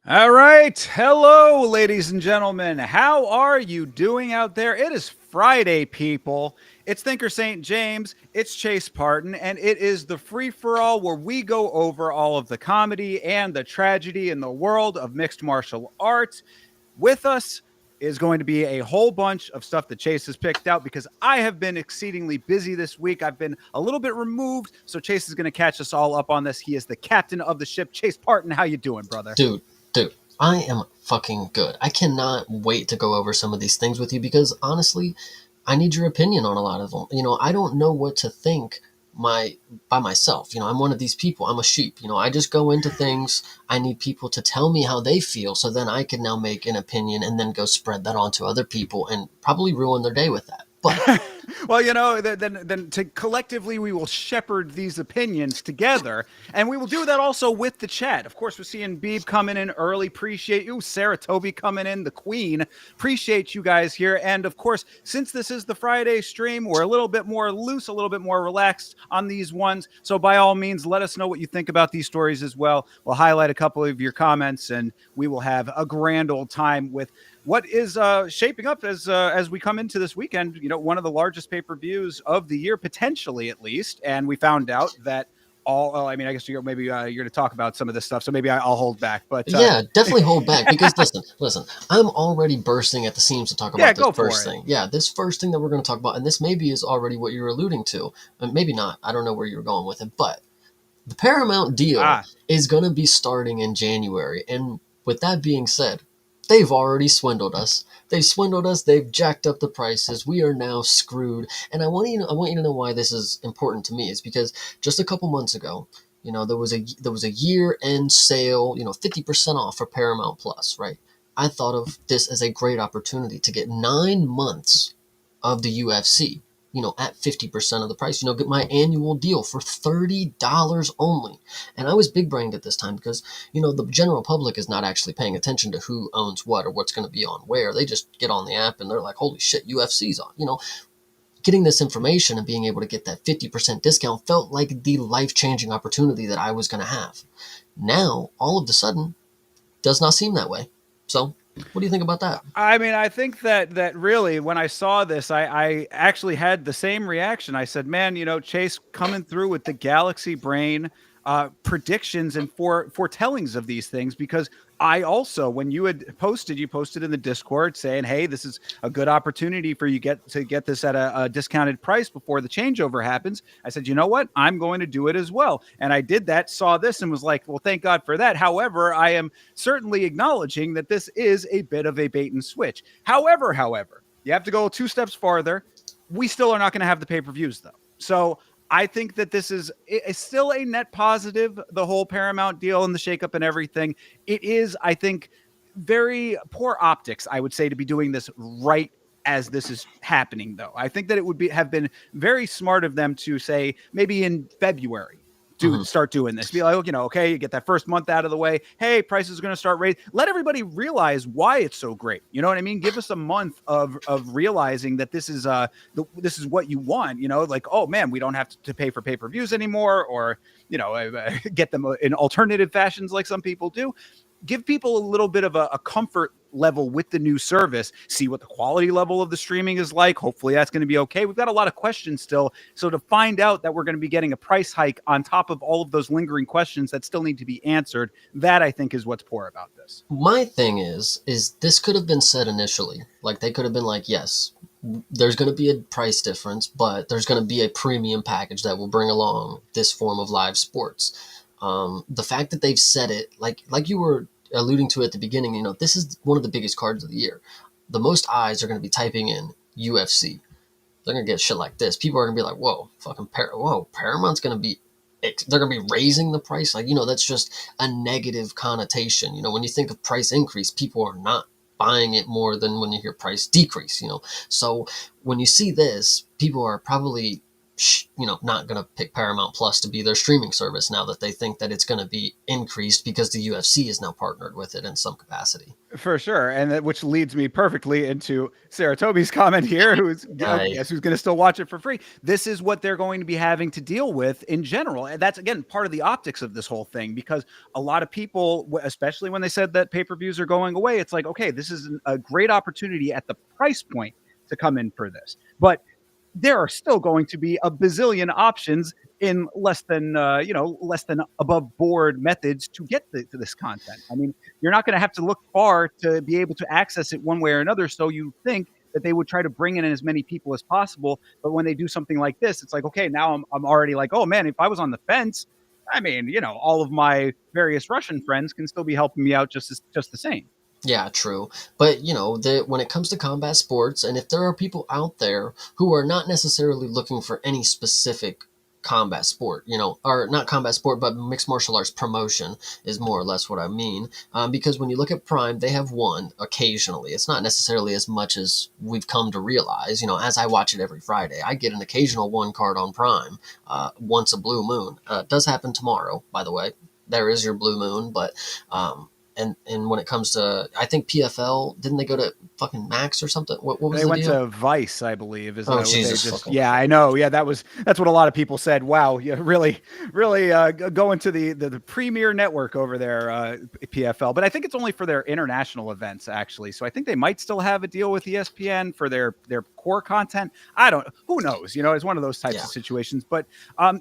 All right. Hello, ladies and gentlemen. How are you doing out there? It is Friday, people. It's Thinker St. James. It's Chase Parton, and it is the free for all where we go over all of the comedy and the tragedy in the world of mixed martial arts. With us is going to be a whole bunch of stuff that Chase has picked out because I have been exceedingly busy this week. I've been a little bit removed, so Chase is going to catch us all up on this. He is the captain of the ship. Chase Parton, how you doing, brother? Dude, I am fucking good. I cannot wait to go over some of these things with you because honestly, I need your opinion on a lot of them. I don't know what to think by myself. I'm one of these people. I'm a sheep. I just go into things. I need people to tell me how they feel so then I can now make an opinion and then go spread that on to other people and probably ruin their day with that. But well, then collectively we will shepherd these opinions together, and we will do that also with the chat. Of course, we're seeing Beeb coming in early. Appreciate you. Sarah Toby coming in, the queen. Appreciate you guys here. And of course, since this is the Friday stream, we're a little bit more loose, a little bit more relaxed on these ones. So by all means, let us know what you think about these stories as well. We'll highlight a couple of your comments, and we will have a grand old time with what is shaping up as we come into this weekend. One of the largest pay-per-views of the year, potentially at least. And we found out that I guess you're going to talk about some of this stuff, so maybe I'll hold back. But yeah, definitely hold back because listen, I'm already bursting at the seams to talk about this first thing. Yeah, this first thing that we're going to talk about, and this maybe is already what you're alluding to, and maybe not. I don't know where you're going with it, but the Paramount deal is going to be starting in January. And with that being said, they've already swindled us. They've swindled us. They've jacked up the prices. We are now screwed. And I want you to know why this is important to me. Is because just a couple months ago, there was a year-end sale, 50% off for Paramount Plus, right? I thought of this as a great opportunity to get 9 months of the UFC, at 50% of the price, get my annual deal for $30 only. And I was big brained at this time because, the general public is not actually paying attention to who owns what or what's going to be on where. They just get on the app and they're like, holy shit, UFC's on, Getting this information and being able to get that 50% discount felt like the life-changing opportunity that I was going to have. Now, all of a sudden, does not seem that way. So, what do you think about that? I mean, I think that really, when I saw this, I actually had the same reaction. I said, man, Chase coming through with the galaxy brain predictions and foretellings of these things, because I also, when you posted in the Discord saying, hey, this is a good opportunity for you to get this at a discounted price before the changeover happens. I said, you know what? I'm going to do it as well. And I did that, saw this, and was like, well, thank God for that. However, I am certainly acknowledging that this is a bit of a bait and switch. However, you have to go 2 steps farther. We still are not going to have the pay-per-views, though. So I think that this is still a net positive, the whole Paramount deal and the shakeup and everything. It is, I think, very poor optics, I would say, to be doing this right as this is happening, though. I think that it would have been very smart of them to say maybe in February, start doing this. Be like, okay, you get that first month out of the way. Hey, prices are going to start raising. Let everybody realize why it's so great. You know what I mean? Give us a month of realizing that this is this is what you want. Like, oh man, we don't have to pay for pay-per-views anymore, or get them in alternative fashions like some people do. Give people a little bit of a comfort level with the new service, see what the quality level of the streaming is like. Hopefully that's going to be okay. We've got a lot of questions still. So to find out that we're going to be getting a price hike on top of all of those lingering questions that still need to be answered, that I think is what's poor about this. My thing is this could have been said initially. Like they could have been like, yes, there's going to be a price difference, but there's going to be a premium package that will bring along this form of live sports. The fact that they've said it, like you were alluding to at the beginning, you know, this is one of the biggest cards of the year. The most eyes are going to be typing in UFC. They're gonna get shit like this. People are gonna be like, "Whoa, whoa, Paramount's gonna be." They're gonna be raising the price, like, you know, that's just a negative connotation. You know, when you think of price increase, people are not buying it more than when you hear price decrease. You know, so when you see this, people are probably not going to pick Paramount Plus to be their streaming service now that they think that it's going to be increased because the UFC is now partnered with it in some capacity. For sure, and that, which leads me perfectly into Sarah Toby's comment here, who's guess who's going to still watch it for free. This is what they're going to be having to deal with in general, and that's again part of the optics of this whole thing. Because a lot of people, especially when they said that pay-per-views are going away, it's like, okay, this is a great opportunity at the price point to come in for this, but there are still going to be a bazillion options in less than above board methods to get to this content. I mean, you're not going to have to look far to be able to access it one way or another. So you think that they would try to bring in as many people as possible, but when they do something like this, it's like, okay, now I'm already like, oh man, if I was on the fence, I mean, you know, all of my various Russian friends can still be helping me out just the same. Yeah, true. But, you know, when it comes to combat sports, and if there are people out there who are not necessarily looking for any specific combat sport, you know, or not combat sport, but mixed martial arts promotion is more or less what I mean. Because when you look at Prime, they have one occasionally. It's not necessarily as much as we've come to realize. You know, as I watch it every Friday, I get an occasional one card on Prime once a blue moon. It does happen tomorrow, by the way. There is your blue moon, but and when it comes to, I think PFL, didn't they go to fucking Max or something? What was They the went deal? to Vice, I believe. Isn't Oh, that what they Jesus just? fucking Yeah, I Christ. know. Yeah, that's what a lot of people said. Wow, yeah, really going to the premier network over there, PFL. But I think it's only for their international events, actually. So I think they might still have a deal with ESPN for their core content. I don't. Who knows? You know, it's one of those types Yeah. of situations. But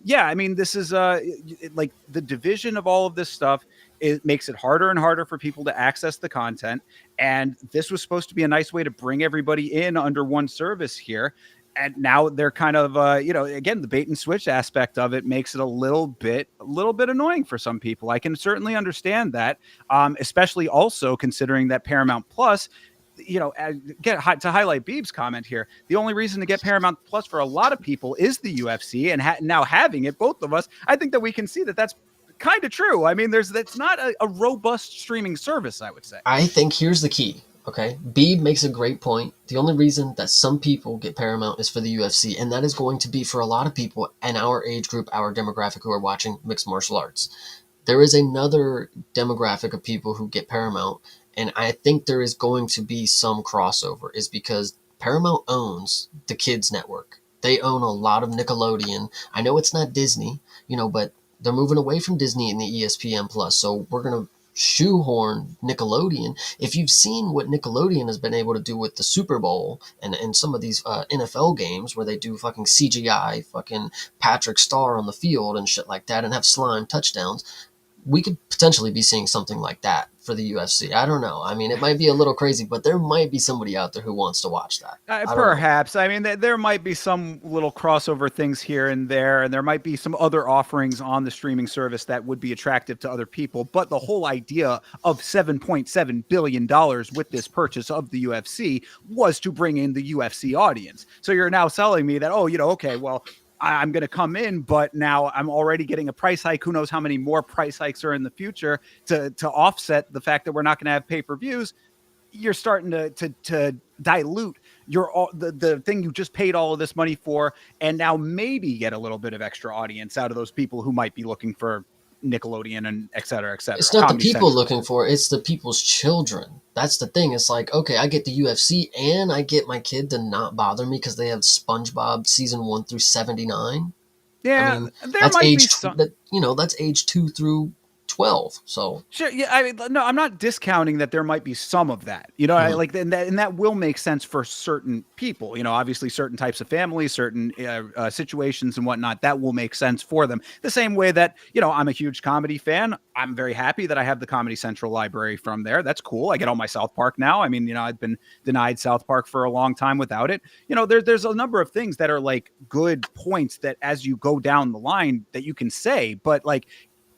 yeah, I mean, this is like the division of all of this stuff. It makes it harder and harder for people to access the content. And this was supposed to be a nice way to bring everybody in under one service here. And now they're kind of, again, the bait and switch aspect of it makes it a little bit annoying for some people. I can certainly understand that, especially also considering that Paramount Plus, you know, to highlight Beeb's comment here, the only reason to get Paramount Plus for a lot of people is the UFC, and now having it, both of us, I think that we can see that that's kind of true. I mean, that's not a robust streaming service, I would say. I think here's the key. Okay, Beeb makes a great point. The only reason that some people get Paramount is for the UFC, and that is going to be for a lot of people in our age group, our demographic who are watching mixed martial arts. There is another demographic of people who get Paramount, and I think there is going to be some crossover, is because Paramount owns the kids network. They own a lot of Nickelodeon. I know it's not Disney, you know, but they're moving away from Disney and the ESPN Plus, so we're gonna shoehorn Nickelodeon. If you've seen what Nickelodeon has been able to do with the Super Bowl and some of these NFL games where they do fucking CGI, fucking Patrick Star on the field and shit like that, and have slime touchdowns, we could potentially be seeing something like that for the UFC. I don't know. I mean, it might be a little crazy, but there might be somebody out there who wants to watch that. I don't know. Perhaps. I mean, there might be some little crossover things here and there might be some other offerings on the streaming service that would be attractive to other people. But the whole idea of $7.7 billion with this purchase of the UFC was to bring in the UFC audience. So you're now selling me that, oh, you know, okay, well, I'm going to come in, but now I'm already getting a price hike. Who knows how many more price hikes are in the future to offset the fact that we're not going to have pay-per-views. You're starting to dilute the thing you just paid all of this money for, and now maybe get a little bit of extra audience out of those people who might be looking for Nickelodeon and et cetera, et cetera. It's not the Comedy people Central. looking for it, it's the people's children. That's the thing. It's like, okay, I get the UFC and I get my kid to not bother me because they have SpongeBob season 1 through 79. I Yeah, mean, there that's might be age some. that, you know, that's age 2 through 12. So Sure. Yeah. I mean, no, I'm not discounting that there might be some of that. mhm. And that will make sense for certain people. Obviously, certain types of families, certain situations and whatnot. That will make sense for them. The same way that I'm a huge comedy fan. I'm very happy that I have the Comedy Central library from there. That's cool. I get all my South Park now. I mean, I've been denied South Park for a long time without it. There's a number of things that are like good points that as you go down the line that you can say, but like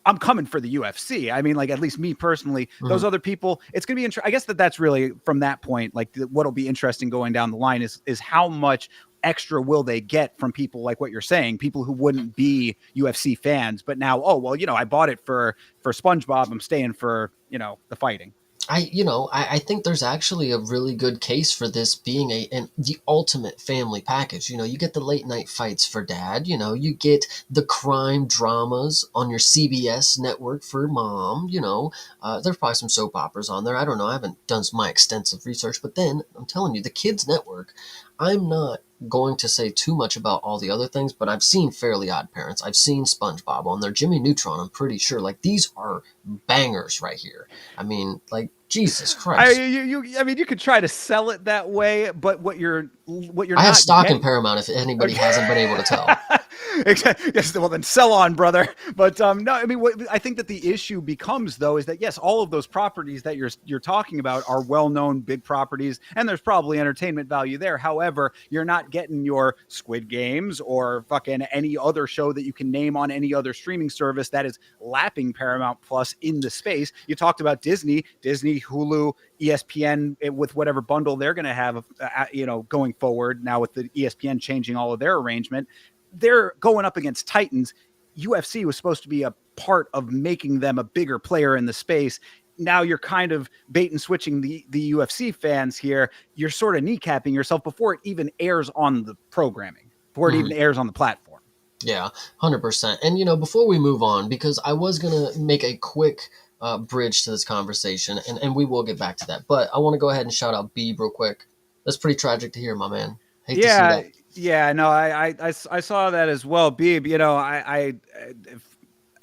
I'm coming for the UFC. I mean, like at least me personally, those Mhm. other people, it's going to be interesting. I guess that's really from that point, like what'll be interesting going down the line is how much extra will they get from people like what you're saying, people who wouldn't be UFC fans, but now, oh, well, I bought it for SpongeBob. I'm staying for, the fighting. I think there's actually a really good case for this being the ultimate family package. You get the late night fights for dad. You get the crime dramas on your CBS network for mom. There's probably some soap operas on there. I don't know. I haven't done my extensive research, but then I'm telling you, the kids network. I'm not going to say too much about all the other things, but I've seen Fairly Odd Parents. I've seen SpongeBob on there. Jimmy Neutron. I'm pretty sure. Like these are bangers right here. I mean, like Jesus Christ. I mean, you could try to sell it that way, but what you're I have not stock in getting. Paramount if anybody Okay. hasn't been able to tell. Exactly. Yes, well then sell on, brother. But no, I mean, I think that the issue becomes though is that yes, all of those properties that you're talking about are well-known big properties, and there's probably entertainment value there. However, you're not getting your Squid Games or fucking any other show that you can name on any other streaming service that is lapping Paramount Plus in the space. You talked about Disney, Hulu, ESPN with whatever bundle they're going to have, going forward now with the ESPN changing all of their arrangement. They're going up against Titans. UFC was supposed to be a part of making them a bigger player in the space. Now you're kind of bait and switching the UFC fans here. You're sort of kneecapping yourself before it even airs on the programming, before it Mhm. even airs on the platform. Yeah, 100%. And before we move on, because I was gonna make a quick bridge to this conversation, and we will get back to that. But I want to go ahead and shout out Beeb real quick. That's pretty tragic to hear, my man. Hate to see Yeah, that. yeah, no, I saw that as well. Beeb,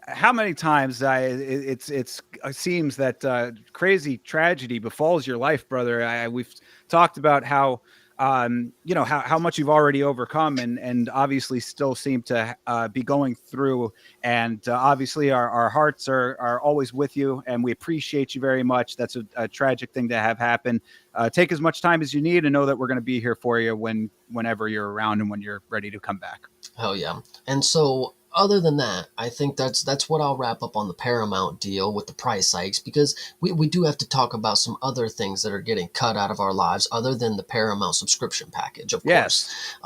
how many times it seems that crazy tragedy befalls your life, brother. We've talked about how how much you've already overcome and obviously still seem to be going through, and obviously our hearts are always with you, and we appreciate you very much. That's a tragic thing to have happen. Take as much time as you need and know that we're going to be here for you whenever you're around and when you're ready to come back. Hell yeah. And so other than that, I think that's what I'll wrap up on the Paramount deal with the price hikes, because we do have to talk about some other things that are getting cut out of our lives other than the Paramount subscription package, of course. Yes.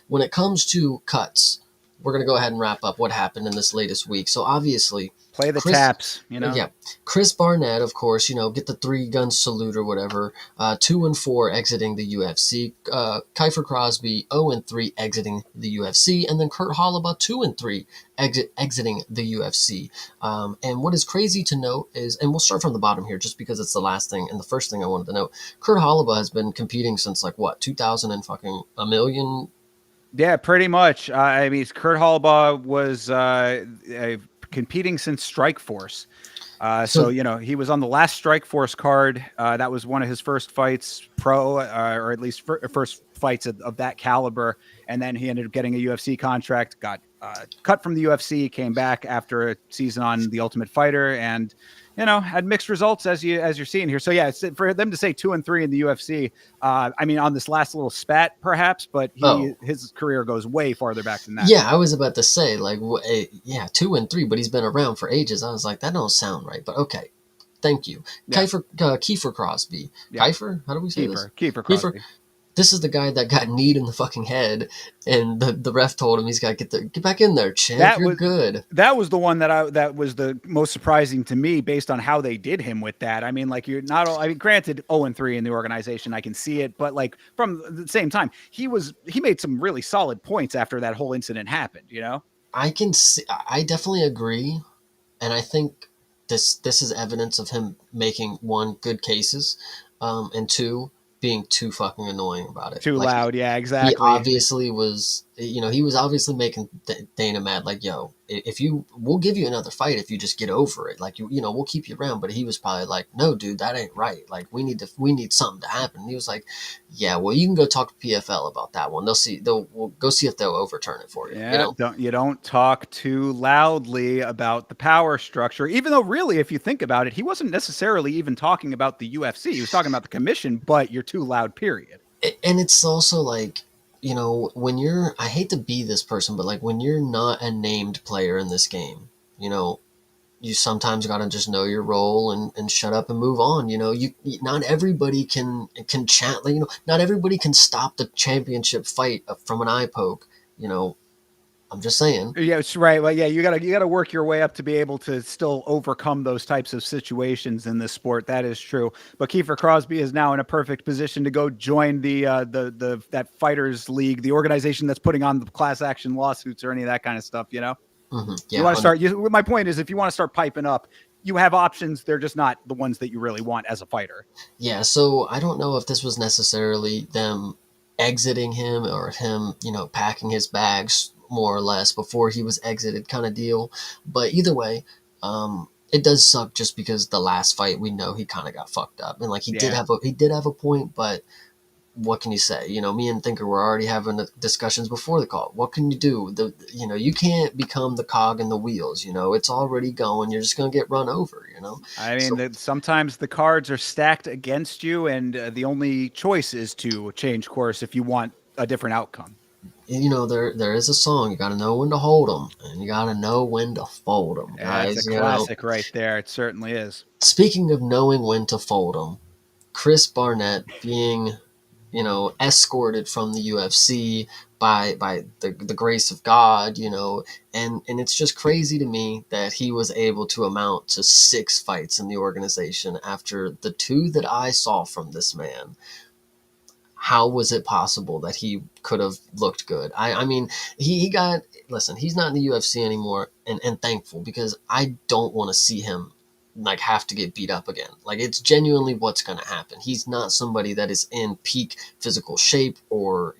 When it comes to cuts, we're going to go ahead and wrap up what happened in this latest week. So obviously, Play the Chris, taps, yeah, Chris Barnett, of course, get the 3 gun salute or whatever. 2-4 exiting the UFC. Kiefer Crosby 0-3 exiting the UFC, and then Kurt Hollabaugh 2-3 exiting the UFC. And what is crazy to note is, and we'll start from the bottom here, just because it's the last thing and the first thing I wanted to note. Kurt Hollabaugh has been competing since like what 2000 and fucking a million. Yeah, pretty much. I mean, Kurt Hallbaugh was competing since Strike Force. So So he was on the last Strike Force card. That was one of his first fights pro, or at least first fights of that caliber. And then he ended up getting a UFC contract, got cut from the UFC, came back after a season on The Ultimate Fighter, and had mixed results as you're seeing here. So yeah, for them to say 2-3 in the UFC, I mean, on this last little spat, perhaps, but oh his career goes way farther back than that. yeah, I was about to say like yeah, 2-3, but he's been around for ages. I was like, that don't sound right, but okay. Thank you. Yeah, Kiefer Crosby. yeah, Kiefer? How do we say this? Kiefer Kiefer. Crosby. This is the guy that got kneed in the fucking head, and the ref told him he's got to get back in there, champ. That You're was good. that was the one that was the most surprising to me based on how they did him with that. I mean, like you're not. I mean, granted, 0-3 in the organization, I can see it, but like from the same time, he made some really solid points after that whole incident happened. I can see. I definitely agree, and I think this is evidence of him making, one, good cases, and two, being too fucking annoying about it. Too Like loud. Yeah, he exactly. obviously was he was obviously making Dana mad. Like, yo, if we'll give you another fight if you just get over it. Like, we'll keep you around. But he was probably like, no, dude, that ain't right. Like, we need something to happen. And he was like, yeah, well, you can go talk to PFL about that one. We'll go see if they'll overturn it for you. Yeah, don't talk too loudly about the power structure. Even though, really, if you think about it, he wasn't necessarily even talking about the UFC. He was talking about the commission. But you're too loud. Period. And it's also like, when you're, I hate to be this person, but like when you're not a named player in this game, you sometimes got to just know your role and shut up and move on. Not everybody can chat. Like, not everybody can stop the championship fight from an eye poke. I'm just saying. Yeah, it's right. Well, yeah, you gotta work your way up to be able to still overcome those types of situations in this sport. That is true. But Kiefer Crosby is now in a perfect position to go join the that fighters league, the organization that's putting on the class action lawsuits or any of that kind of stuff. You Yeah, want to start. My point is, if you want to start piping up, you have options. They're just not the ones that you really want as a fighter. yeah. So I don't know if this was necessarily them exiting him or him, packing his bags more or less before he was exited kind of deal. But either way, it does suck just because the last fight we know he kind of got fucked up and like Yeah. he did have a point, but what can you say? Me and Thinker were already having discussions before the call. What can you do? You can't become the cog in the wheels. It's already going. You're just gonna get run over. I mean, So that sometimes the cards are stacked against you, and the only choice is to change course if you want a different outcome. there is a song. You got to know when to hold them, and you got to know when to fold them, That's a guys. classic right there. It certainly is. Speaking of knowing when to fold them, Chris Barnett being escorted from the UFC by the grace of God, and it's just crazy to me that he was able to amount to 6 fights in the organization after the 2 that I saw from this man. How was it possible that he could have looked good? I mean, he got, listen, he's not in the UFC anymore, and thankful, because I don't want to see him like have to get beat up again. Like, it's genuinely what's going to happen. He's not somebody that is in peak physical shape or,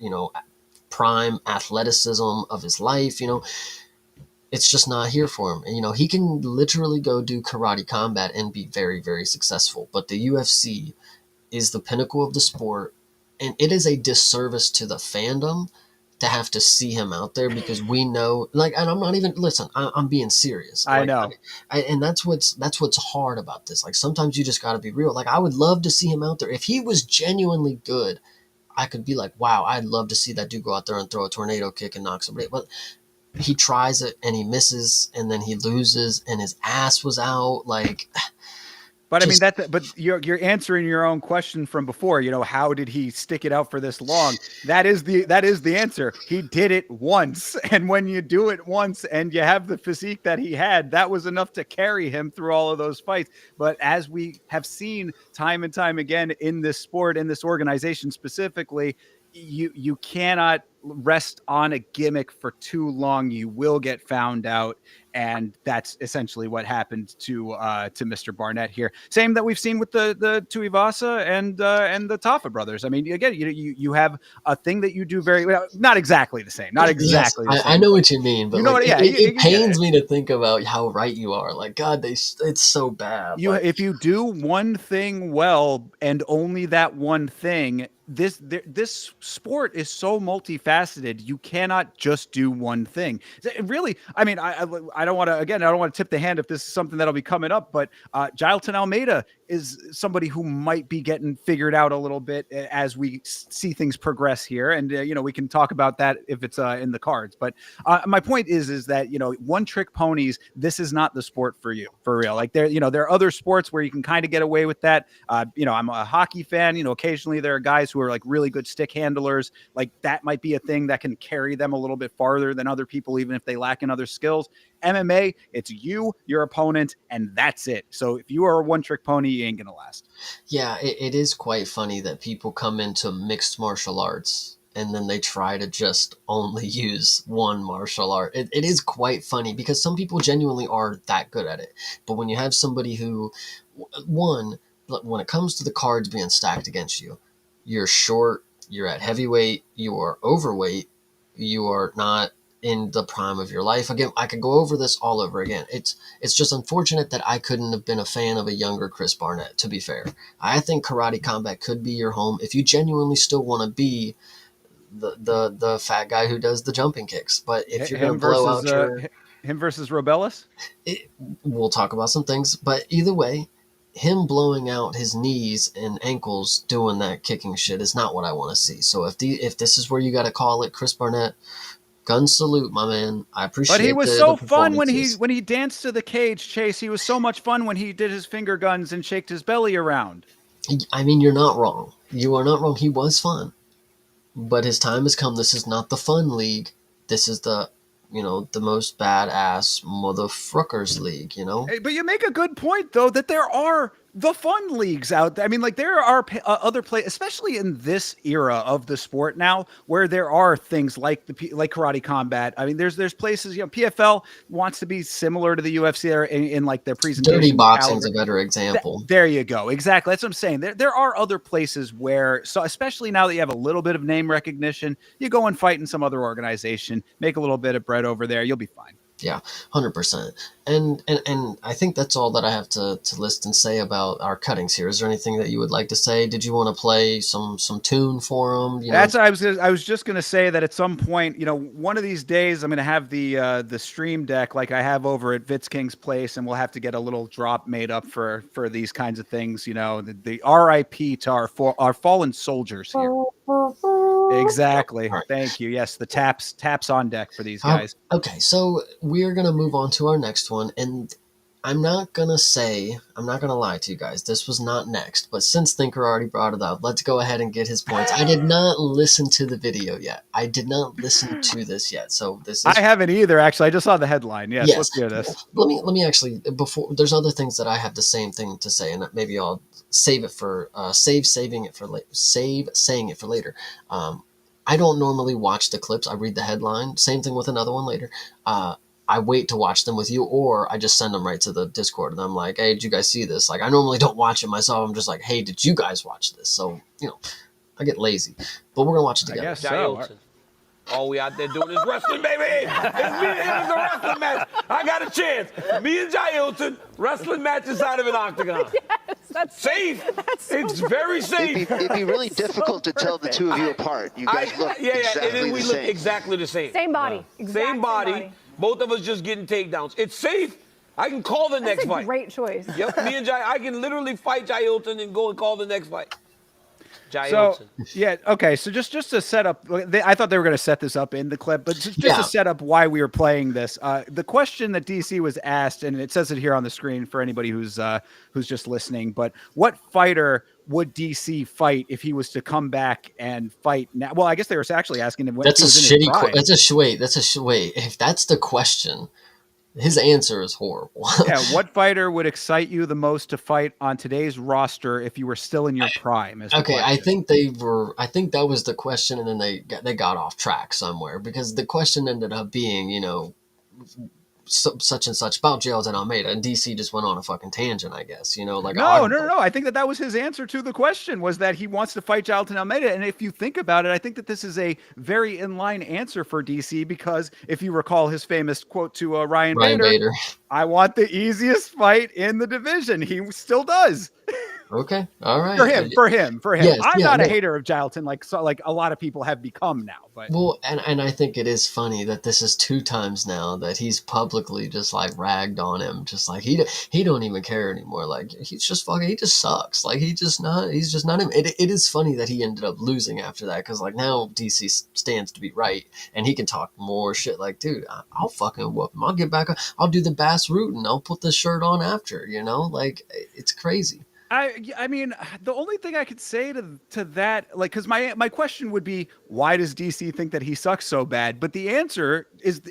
prime athleticism of his life. It's just not here for him. And, he can literally go do karate combat and be very, very successful. But the UFC is the pinnacle of the sport, and it is a disservice to the fandom to have to see him out there, because we know, like, and I'm not even, listen, I'm being serious. I Like, know. and that's what's hard about this. Like, sometimes you just got to be real. Like, I would love to see him out there if he was genuinely good. I could be like, wow, I'd love to see that dude go out there and throw a tornado kick and knock somebody. But he tries it and he misses, and then he loses, and his ass was out. Like, But I mean, just but you're answering your own question from before. How did he stick it out for this long? That is the answer. He did it once, and when you do it once and you have the physique that he had, that was enough to carry him through all of those fights. But as we have seen time and time again in this sport, in this organization specifically, you cannot rest on a gimmick for too long. You will get found out, and that's essentially what happened to Mr. Barnett here. Same that we've seen with the Tuivasa and the Tafa brothers. I mean, again, you have a thing that you do very well, not exactly the same, not yes, exactly the I same, know but what you mean, but you know like what? Yeah, it you get it. pains me to think about how right you are. Like, God, it's so bad. You Like, if you do one thing well and only that one thing, this sport is so multifaceted. You cannot just do one thing. Really, I mean, I don't want to, again, I don't want to tip the hand if this is something that'll be coming up, but Jailton Almeida is somebody who might be getting figured out a little bit as we see things progress here, and we can talk about that if it's in the cards. But my point is that one trick ponies. This is not the sport for you, for real. Like, there are other sports where you can kind of get away with that. I'm a hockey fan. Occasionally there are guys who are like really good stick handlers. Like, that might be a thing that can carry them a little bit farther than other people, even if they lack in other skills. MMA, it's you, your opponent, and that's it. So if you are a one trick pony, you ain't gonna last. yeah, it is quite funny that people come into mixed martial arts and then they try to just only use one martial art. It is quite funny because some people genuinely are that good at it. But when you have somebody who, one, when it comes to the cards being stacked against you, you're short, you're at heavyweight, you are overweight, You are not in the prime of your life. Again, I could go over this all over again. It's just unfortunate that I couldn't have been a fan of a younger Chris Barnett, to be fair. I think Karate Combat could be your home if you genuinely still want to be the fat guy who does the jumping kicks. But if you're going to blow out your him versus Robellis, we'll talk about some things. But either way, him blowing out his knees and ankles doing that kicking shit is not what I want to see. So if this is where you got to call it, Chris Barnett, gun salute, my man. I appreciate. But he was so fun when he danced to the cage, Chase. He was so much fun when he did his finger guns and shaked his belly around. I mean, you're not wrong. You are not wrong. He was fun, but his time has come. This is not the fun league. This is the most badass motherfuckers league. But you make a good point though that there are the fun leagues out there. I mean, like there are other play, especially in this era of the sport now, where there are things like like Karate Combat. I mean, there's places. PFL wants to be similar to the UFC in like their presentation. Dirty boxing's a better example. There you go. Exactly. That's what I'm saying. There are other places where, so especially now that you have a little bit of name recognition, you go and fight in some other organization, make a little bit of bread over there, you'll be fine. Yeah, 100%. And I think that's all that I have to list and say about our cuttings here. Is there anything that you would like to say? Did you want to play some tune for them? That's I was just gonna say that at some point, one of these days I'm gonna have the stream deck like I have over at Vitz King's place, and we'll have to get a little drop made up for these kinds of things. The RIP to our fallen soldiers here. Exactly. Right. Thank you. Yes, the taps on deck for these guys. Okay, so we're gonna move on to our next one, and I'm not gonna lie to you guys. This was not next, but since Thinker already brought it up, let's go ahead and get his points. I did not listen to the video yet. I did not listen to this yet. So this is... I haven't either, actually. I just saw the headline. Yes. Let's hear this. Let me actually, before, there's other things that I have the same thing to say, and maybe I'll save it for saying it for later. I don't normally watch the clips. I read the headline. Same thing with another one later. I wait to watch them with you, or I just send them right to the Discord, and I'm like, hey, did you guys see this? Like, I normally don't watch it myself. I'm just like, hey, did you guys watch this? So, I get lazy. But we're going to watch it together. I guess so. All we out there doing is wrestling, baby. It's me and him is a wrestling match. I got a chance. Me and Jai Hilton, wrestling match inside of an octagon. Yes, that's safe. It's very safe. It'd be really difficult to tell the two of you apart. You guys look exactly and then we the look same. exactly the same. Same body. Same body. Both of us just getting takedowns. It's safe. I can call the next fight. That's a great choice. Yep, me and Jai, I can literally fight Jai Hilton and go and call the next fight. Yeah, okay. So just to set up, I thought they were going to set this up in the clip, but just to set up why we were playing this. The question that DC was asked, and it says it here on the screen for anybody who's just listening. But what fighter would DC fight if he was to come back and fight now? Well, I guess they were actually asking him. That's a shitty question. Wait. If that's the question, his answer is horrible. Yeah, what fighter would excite you the most to fight on today's roster if you were still in your prime? Okay, I think that was the question, and then they got off track somewhere, because the question ended up being, such and such about Jailton Almeida, and DC just went on a fucking tangent, I guess. No. I think that was his answer to the question, was that he wants to fight Jailton Almeida. And if you think about it, I think that this is a very in-line answer for DC, because if you recall his famous quote to Ryan Bader, I want the easiest fight in the division. He still does. Okay. All right. For him. Yes, I'm not a hater of Jailton, like a lot of people have become now. But and I think it is funny that this is 2 times now that he's publicly just like ragged on him, just like he don't even care anymore. Like, he's just he just sucks. Like, he's just not him. It is funny that he ended up losing after that, because like now DC stands to be right, and he can talk more shit. Like, dude, I'll fucking whoop him. I'll get back. I'll do the Bass route, and I'll put the shirt on after. Like, it's crazy. I mean, the only thing I could say to that, like, because my question would be, why does DC think that he sucks so bad? But the answer is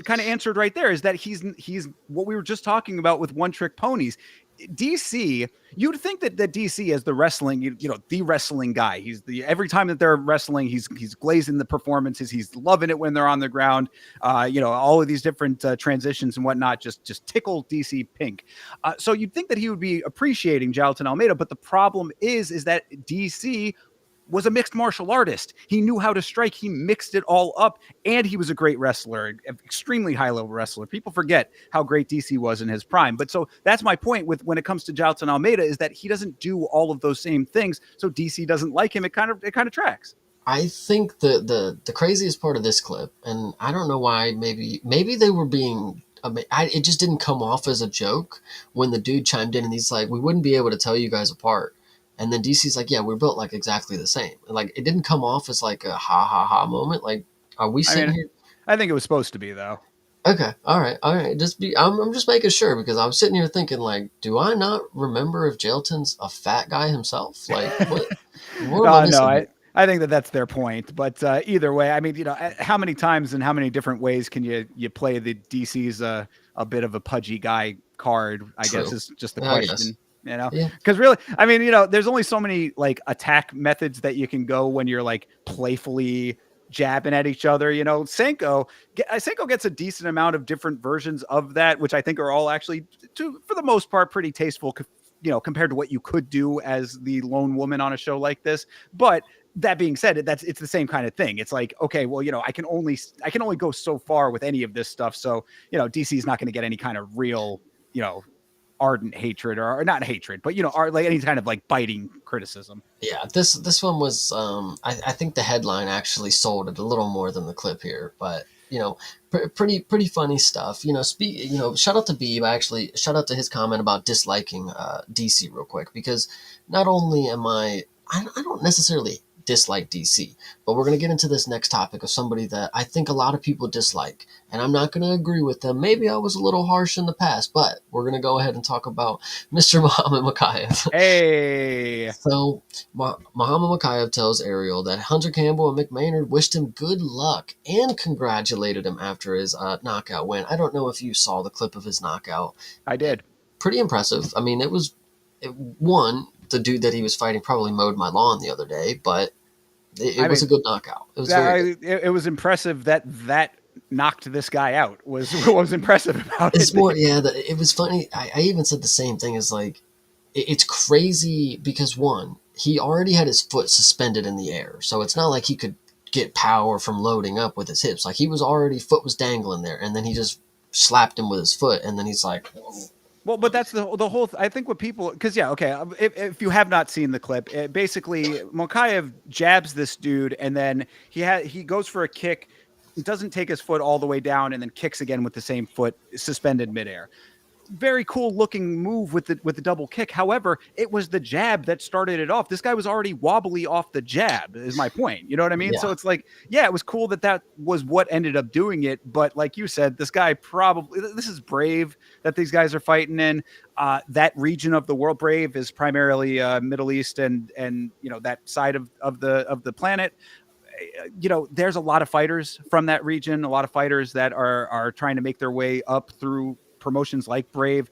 kind of answered right there, is that he's what we were just talking about with one trick ponies. DC, you'd think that DC as the wrestling, the wrestling guy. He's every time that they're wrestling, he's glazing the performances. He's loving it when they're on the ground. All of these different transitions and whatnot just tickle DC pink. So you'd think that he would be appreciating Jailton Almeida, but the problem is that DC was a mixed martial artist. He knew how to strike. He mixed it all up, and he was a great wrestler, extremely high level wrestler. People forget how great DC was in his prime. But so that's my point with when it comes to Jailton Almeida, is that he doesn't do all of those same things. So DC doesn't like him. It kind of tracks. I think the craziest part of this clip, and I don't know why, maybe they were being, it just didn't come off as a joke when the dude chimed in and he's like, we wouldn't be able to tell you guys apart. And then DC's like, yeah, we're built like exactly the same. Like, it didn't come off as like a ha ha ha moment. Like, are we sitting here? I think it was supposed to be, though. Okay, all right. I'm just making sure, because I'm sitting here thinking, like, do I not remember if Jailton's a fat guy himself? Like, what am I missing? I think that's their point. But either way, I mean, you know, how many times and how many different ways can you play the DC's a bit of a pudgy guy card? I guess is just the question. You know, because really, I mean, you know, there's only so many like attack methods that you can go when you're like playfully jabbing at each other. You know, Senko gets a decent amount of different versions of that, which I think are all actually, for the most part, pretty tasteful, you know, compared to what you could do as the lone woman on a show like this. But that being said, it's the same kind of thing. It's like, okay, well, you know, I can only go so far with any of this stuff. So, you know, DC is not going to get any kind of real, you know, ardent hatred or not hatred, but, you know, like any kind of like biting criticism. Yeah, this one was, I think the headline actually sold it a little more than the clip here, but, you know, pretty funny stuff. You know, shout out to Beeb. Shout out to his comment about disliking DC real quick, because not only I don't necessarily dislike DC, but we're going to get into this next topic of somebody that I think a lot of people dislike, and I'm not going to agree with them. Maybe I was a little harsh in the past, but we're going to go ahead and talk about Mr. Muhammad Mokaev. Hey! So Muhammad Mokaev tells Ariel that Hunter Campbell and Mick Maynard wished him good luck and congratulated him after his knockout win. I don't know if you saw the clip of his knockout. I did. Pretty impressive. I mean, the dude that he was fighting probably mowed my lawn the other day, but it was a good knockout. It was very good. It was impressive that knocked this guy out. Was impressive about it's more, yeah, it was funny. I even said the same thing, as like, it's crazy because, one, he already had his foot suspended in the air, so it's not like he could get power from loading up with his hips. Like, foot was dangling there, and then he just slapped him with his foot, and then he's like, whoa. Well, but that's the whole. I think what people, because okay, if you have not seen the clip, basically Mokaev jabs this dude, and then he goes for a kick, doesn't take his foot all the way down, and then kicks again with the same foot suspended midair. Very cool looking move with the double kick. However, it was the jab that started it off. This guy was already wobbly off the jab, is my point. You know what I mean? Yeah. So it's like, yeah, it was cool that was what ended up doing it. But like you said, this is Brave that these guys are fighting in. That region of the world, Brave, is primarily Middle East and you know, that side of the planet. You know, there's a lot of fighters from that region, a lot of fighters that are trying to make their way up through promotions like Brave.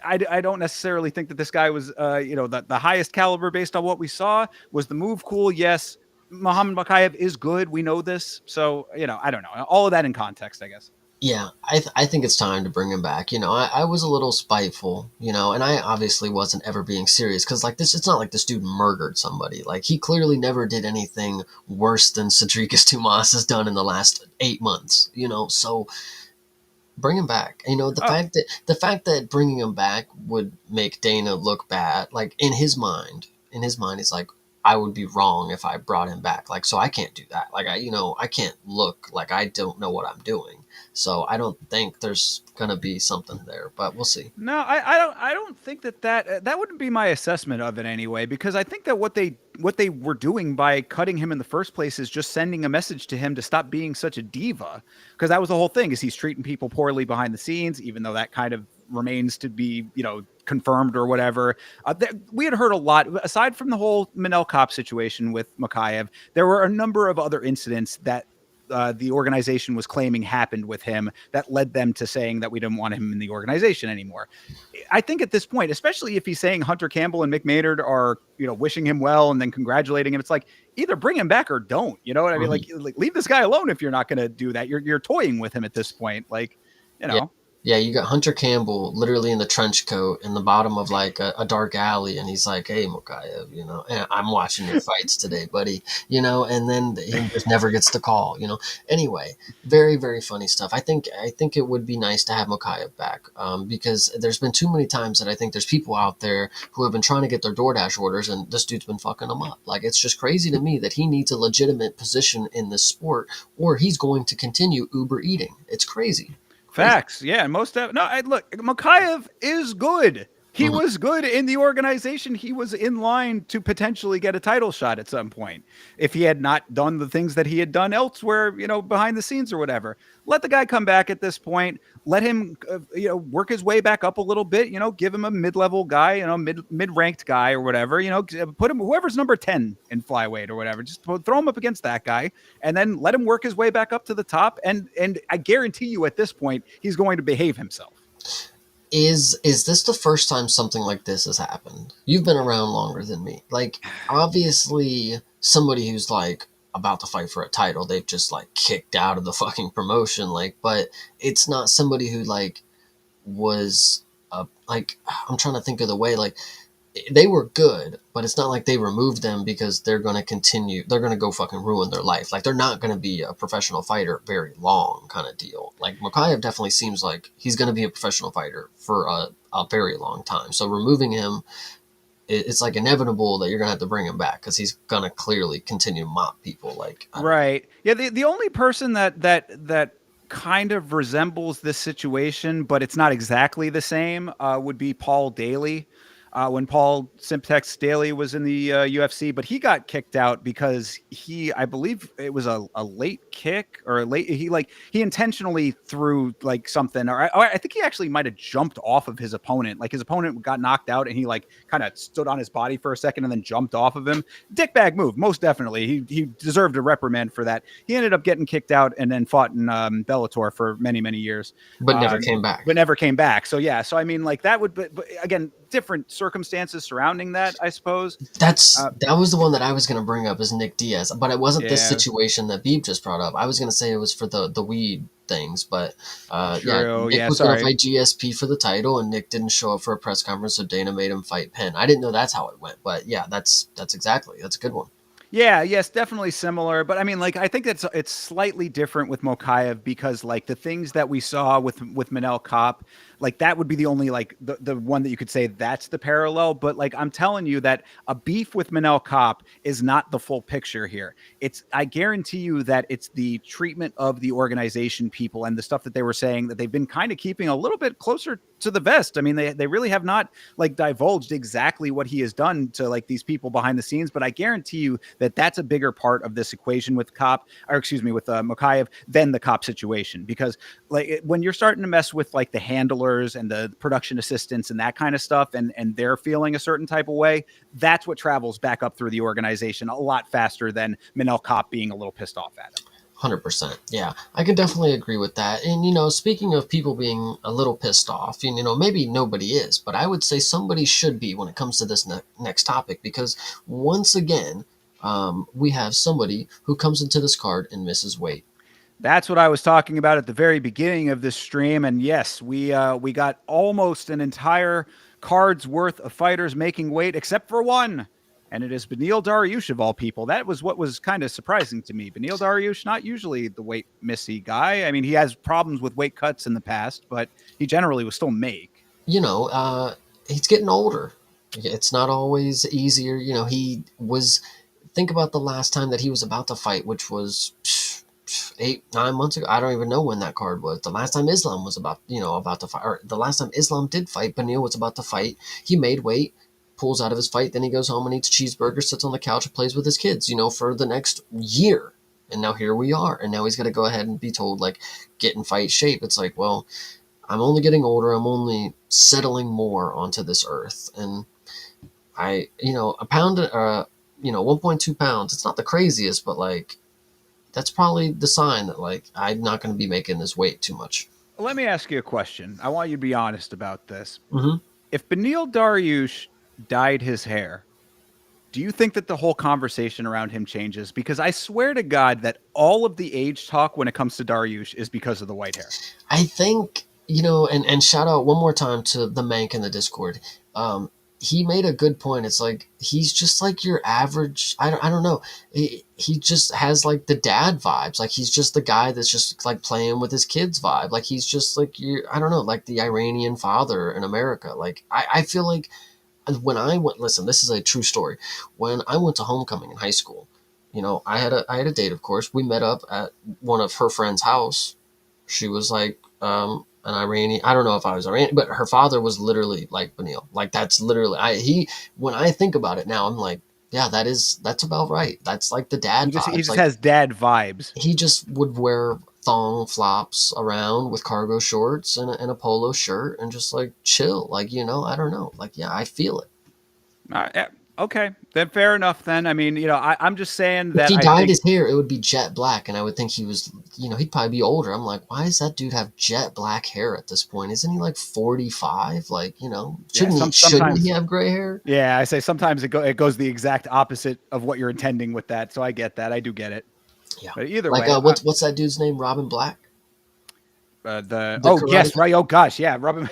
I don't necessarily think that this guy was, you know, the highest caliber based on what we saw. Was the move cool? Yes. Muhammad Mokaev is good. We know this. So, you know, I don't know. All of that in context, I guess. Yeah, I think it's time to bring him back. You know, I was a little spiteful, you know, and I obviously wasn't ever being serious, because, like, it's not like this dude murdered somebody. Like, he clearly never did anything worse than Cedricus Tomas has done in the last 8 months, you know, so bring him back. You know, the fact that bringing him back would make Dana look bad, like, in his mind, it's like, I would be wrong if I brought him back. Like, so I can't do that. Like, I can't look like I don't know what I'm doing. So I don't think there's gonna be something there, but we'll see. No, I don't think that wouldn't be my assessment of it anyway, because I think that what they were doing by cutting him in the first place is just sending a message to him to stop being such a diva, because that was the whole thing, is he's treating people poorly behind the scenes, even though that kind of remains to be, you know, confirmed or whatever. We had heard a lot, aside from the whole Manel Cop situation with Mokaev, there were a number of other incidents that the organization was claiming happened with him that led them to saying that we didn't want him in the organization anymore. I think at this point, especially if he's saying Hunter Campbell and Mick Maynard are, you know, wishing him well and then congratulating him, it's like, either bring him back or don't, you know what I mean? Like leave this guy alone if you're not going to do that. You're toying with him at this point. Like, you know. Yeah, you got Hunter Campbell literally in the trench coat in the bottom of like a dark alley, and he's like, "Hey, Mokaev, I'm watching your fights today, buddy," and then he just never gets the call, Anyway, very very funny stuff. I think it would be nice to have Mokaev back, because there's been too many times that I think there's people out there who have been trying to get their DoorDash orders, and this dude's been fucking them up. Like it's just crazy to me that he needs a legitimate position in this sport, or he's going to continue Uber eating. It's crazy. Facts. Yeah. Look, Makayev is good. He was good in the organization. He was in line to potentially get a title shot at some point if he had not done the things that he had done elsewhere, behind the scenes or whatever. Let the guy come back at this point. Let him, work his way back up a little bit. Give him a mid-level guy, mid-ranked guy or whatever. Put him whoever's number 10 in flyweight or whatever. Just throw him up against that guy, and then let him work his way back up to the top. And I guarantee you, at this point, he's going to behave himself. Is this the first time something like this has happened? You've been around longer than me. Like, obviously, somebody who's like about to fight for a title, they've just like kicked out of the fucking promotion. Like, but it's not somebody who like was like, I'm trying to think of the way, like they were good, but it's not like they removed them because they're going to continue. They're going to go fucking ruin their life. Like they're not going to be a professional fighter very long kind of deal. Like Mokaev definitely seems like he's going to be a professional fighter for a very long time. So removing him, it's like inevitable that you're going to have to bring him back because he's going to clearly continue to mop people. Like right. Yeah. The only person that kind of resembles this situation, but it's not exactly the same, would be Paul Daly. When Paul Simtex Daly was in the UFC, but he got kicked out because I believe it was a late kick or he intentionally threw like something, or I think he actually might have jumped off of his opponent. Like his opponent got knocked out and he like kind of stood on his body for a second and then jumped off of him. Dickbag move, most definitely. He deserved a reprimand for that. He ended up getting kicked out and then fought in Bellator for many, many years. But never came back. So yeah. So I mean, like that would, but again, different circumstances surrounding that, I suppose. That was the one that I was going to bring up is Nick Diaz, but it wasn't this situation that Beeb just brought up. I was going to say it was for the weed things, but Nick was going to fight GSP for the title, and Nick didn't show up for a press conference, so Dana made him fight Penn. I didn't know that's how it went, but yeah, that's a good one. Yeah, yes, definitely similar. But I mean, like, I think it's slightly different with Mokaev because, like, the things that we saw with Manel Kopp, like, that would be the only, like, the one that you could say that's the parallel. But, like, I'm telling you that a beef with Manel Kopp is not the full picture here. I guarantee you that it's the treatment of the organization people and the stuff that they were saying that they've been kind of keeping a little bit closer to the vest. I mean, they really have not, like, divulged exactly what he has done to, like, these people behind the scenes. But I guarantee you that that's a bigger part of this equation with Mokaev than the Kopp situation. Because like when you're starting to mess with like the handlers and the production assistants and that kind of stuff, and they're feeling a certain type of way, that's what travels back up through the organization a lot faster than Manel Kopp being a little pissed off at him. 100%. Yeah, I can definitely agree with that. And, speaking of people being a little pissed off, and, maybe nobody is, but I would say somebody should be when it comes to this next topic, because once again, we have somebody who comes into this card and misses weight. That's what I was talking about at the very beginning of this stream. And yes, we got almost an entire card's worth of fighters making weight, except for one. And it is Beneil Dariush of all people. That was what was kind of surprising to me. Beneil Dariush, not usually the weight missy guy. I mean, he has problems with weight cuts in the past, but he generally will still make. He's getting older. It's not always easier. Think about the last time that he was about to fight, which was 8-9 months ago. I don't even know when that card was. The last time Islam was about to fight, or the last time Islam did fight, Beneil was about to fight. He made weight, pulls out of his fight, then he goes home and eats cheeseburgers, sits on the couch and plays with his kids, for the next year. And now here we are. And now he's got to go ahead and be told, like, get in fight shape. It's like, well, I'm only getting older. I'm only settling more onto this earth. And a pound, 1.2 pounds, it's not the craziest, but like, that's probably the sign that like, I'm not going to be making this weight too much. Let me ask you a question. I want you to be honest about this. Mm-hmm. If Beneil Dariush dyed his hair, do you think that the whole conversation around him changes? Because I swear to God that all of the age talk when it comes to Dariush is because of the white hair. I think, and shout out one more time to the Mank in the Discord. He made a good point. It's like he's just like your average. I don't know. He just has like the dad vibes. Like he's just the guy that's just like playing with his kids vibe. Like he's just like I don't know, like the Iranian father in America. Like I feel like when I went. Listen, this is a true story. When I went to homecoming in high school, I had a date. Of course, we met up at one of her friend's house. She was like an Iranian. I don't know if I was Iranian, but her father was literally like Benil. Like that's literally when I think about it now, I'm like, yeah, that's about right. That's like the dad He vibes. just Like has dad vibes. he just would wear thong flops around with cargo shorts and a polo shirt and just like chill. Like, I don't know. Like, yeah, I feel it. Yeah, okay, then fair enough. Then I mean, I'm just saying If that he I dyed think his hair, it would be jet black, and I would think he was, he'd probably be older. I'm like, why does that dude have jet black hair at this point? Isn't he like 45? Like, yeah, shouldn't he sometimes have gray hair? yeah, I say sometimes it goes the exact opposite of what you're intending with that. So I get that. I do get it. Yeah. But either Like, way, what's that dude's name? Robin Black? The oh yes, karate. right. Oh gosh, yeah, Robin.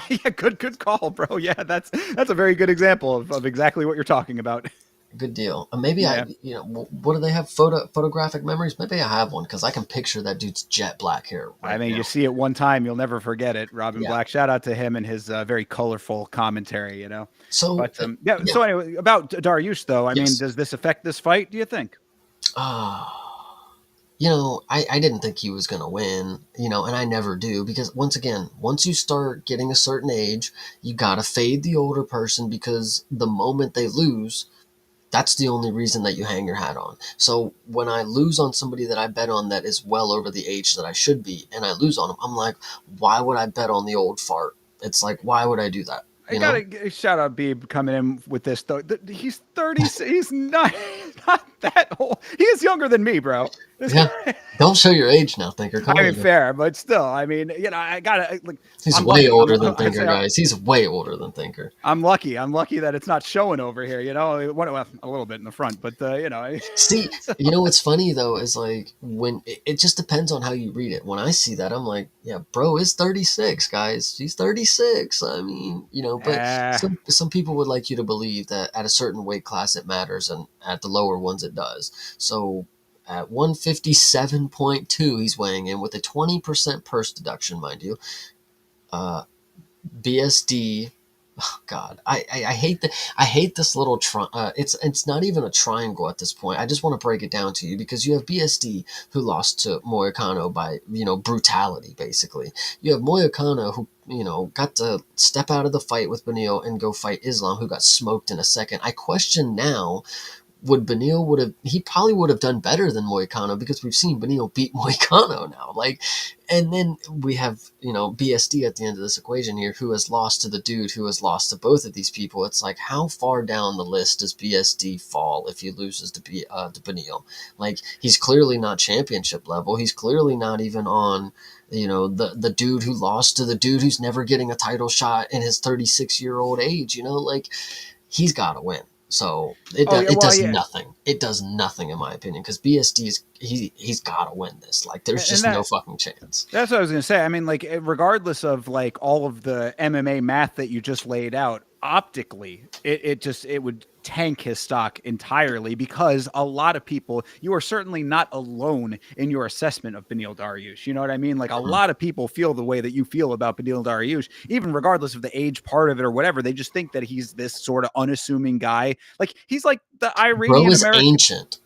Yeah, good call, bro. Yeah, that's a very good example of exactly what you're talking about. Good deal. Maybe Yeah. what do they have? Photographic memories? Maybe I have one because I can picture that dude's jet black hair right I mean, now. you see it one time, you'll never forget it. Robin Yeah. Black. Shout out to him and his very colorful commentary. So, But yeah. So anyway, about Dariush though, I mean, yes. does this affect this fight? Do you think? I didn't think he was going to win, and I never do because once you start getting a certain age, you got to fade the older person because the moment they lose, that's the only reason that you hang your hat on. So when I lose on somebody that I bet on that is well over the age that I should be, and I lose on them, I'm like, why would I bet on the old fart? It's like, why would I do that? I gotta shout out Beeb coming in with this though. He's 30. He's not that old. He is younger than me, bro. Yeah. Don't show your age now, Thinker. Come I mean, on. fair, but still, I mean, I gotta like. He's I'm way lucky. older than Thinker, guys. He's way older than Thinker. I'm lucky. I'm lucky that it's not showing over here. Well, a little bit in the front, but See, what's funny though is like when it just depends on how you read it. When I see that, I'm like, yeah, bro is 36, guys. He's 36. I mean, but some people would like you to believe that at a certain weight class it matters, and at the lower ones it does. So at 157.2, he's weighing in with a 20% purse deduction, mind you. BSD. Oh God, I hate I hate this little it's not even a triangle at this point. I just want to break it down to you because you have BSD who lost to Moicano by brutality. Basically, you have Moicano who got to step out of the fight with Benil and go fight Islam, who got smoked in a second. I question now. He probably would have done better than Moicano because we've seen Benil beat Moicano now. Like, and then we have, BSD at the end of this equation here, who has lost to the dude who has lost to both of these people. It's like, how far down the list does BSD fall if he loses to Benil? Like, he's clearly not championship level. He's clearly not even on, the dude who lost to the dude who's never getting a title shot in his 36-year-old age. Like, he's got to win. So it does nothing. It does nothing in my opinion because BSD he's got to win this. Like there's just no fucking chance. That's what I was gonna say. I mean, like regardless of like all of the MMA math that you just laid out, optically, it would tank his stock entirely because a lot of people, you are certainly not alone in your assessment of Beneil Dariush. You know what I mean? Like a lot of people feel the way that you feel about Beneil Dariush, even regardless of the age part of it or whatever. They just think that he's this sort of unassuming guy. Like he's like the Iranian American. Ancient.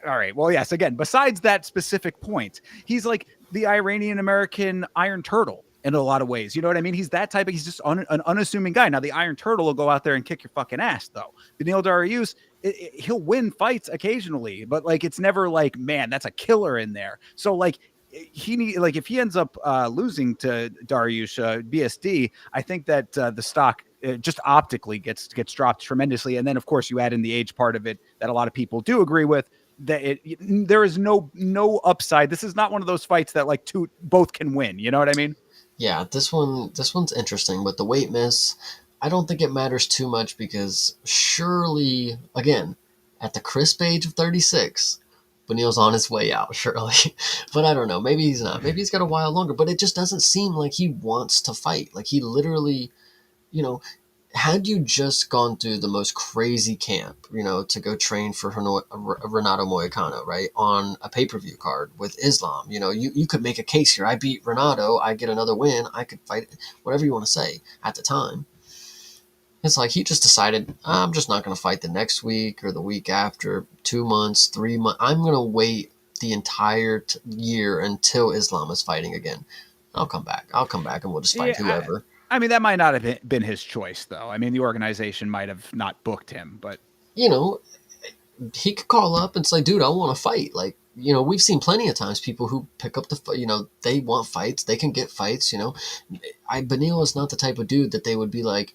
All right. Well, yes. Again, besides that specific point, he's like the Iranian American Iron Turtle. In a lot of ways, you know what I mean? He's that type of, he's just an unassuming guy. Now the Iron Turtle will go out there and kick your fucking ass though. Beneil Dariush, he'll win fights occasionally, but like, it's never like, man, that's a killer in there. So like if he ends up losing to Dariush, BSD, I think that the stock just optically gets dropped tremendously. And then of course you add in the age part of it that a lot of people do agree with. That there is no upside. This is not one of those fights that like both can win. You know what I mean? Yeah, this one's interesting, but the weight miss, I don't think it matters too much because surely, again, at the crisp age of 36, Beneil's on his way out, surely. But I don't know. Maybe he's not. Maybe he's got a while longer. But it just doesn't seem like he wants to fight. Like he literally, you know, had you just gone through the most crazy camp, to go train for Renato Moicano, right, on a pay-per-view card with Islam, you could make a case here. I beat Renato. I get another win. I could fight, whatever you want to say at the time. It's like he just decided, I'm just not going to fight the next week or the week after, 2 months, 3 months. I'm going to wait the entire year until Islam is fighting again. I'll come back and we'll just fight whoever. I mean, that might not have been his choice, though. I mean, the organization might have not booked him, but... he could call up and say, dude, I want to fight. Like, we've seen plenty of times people who pick up they want fights. They can get fights, Beneil is not the type of dude that they would be like,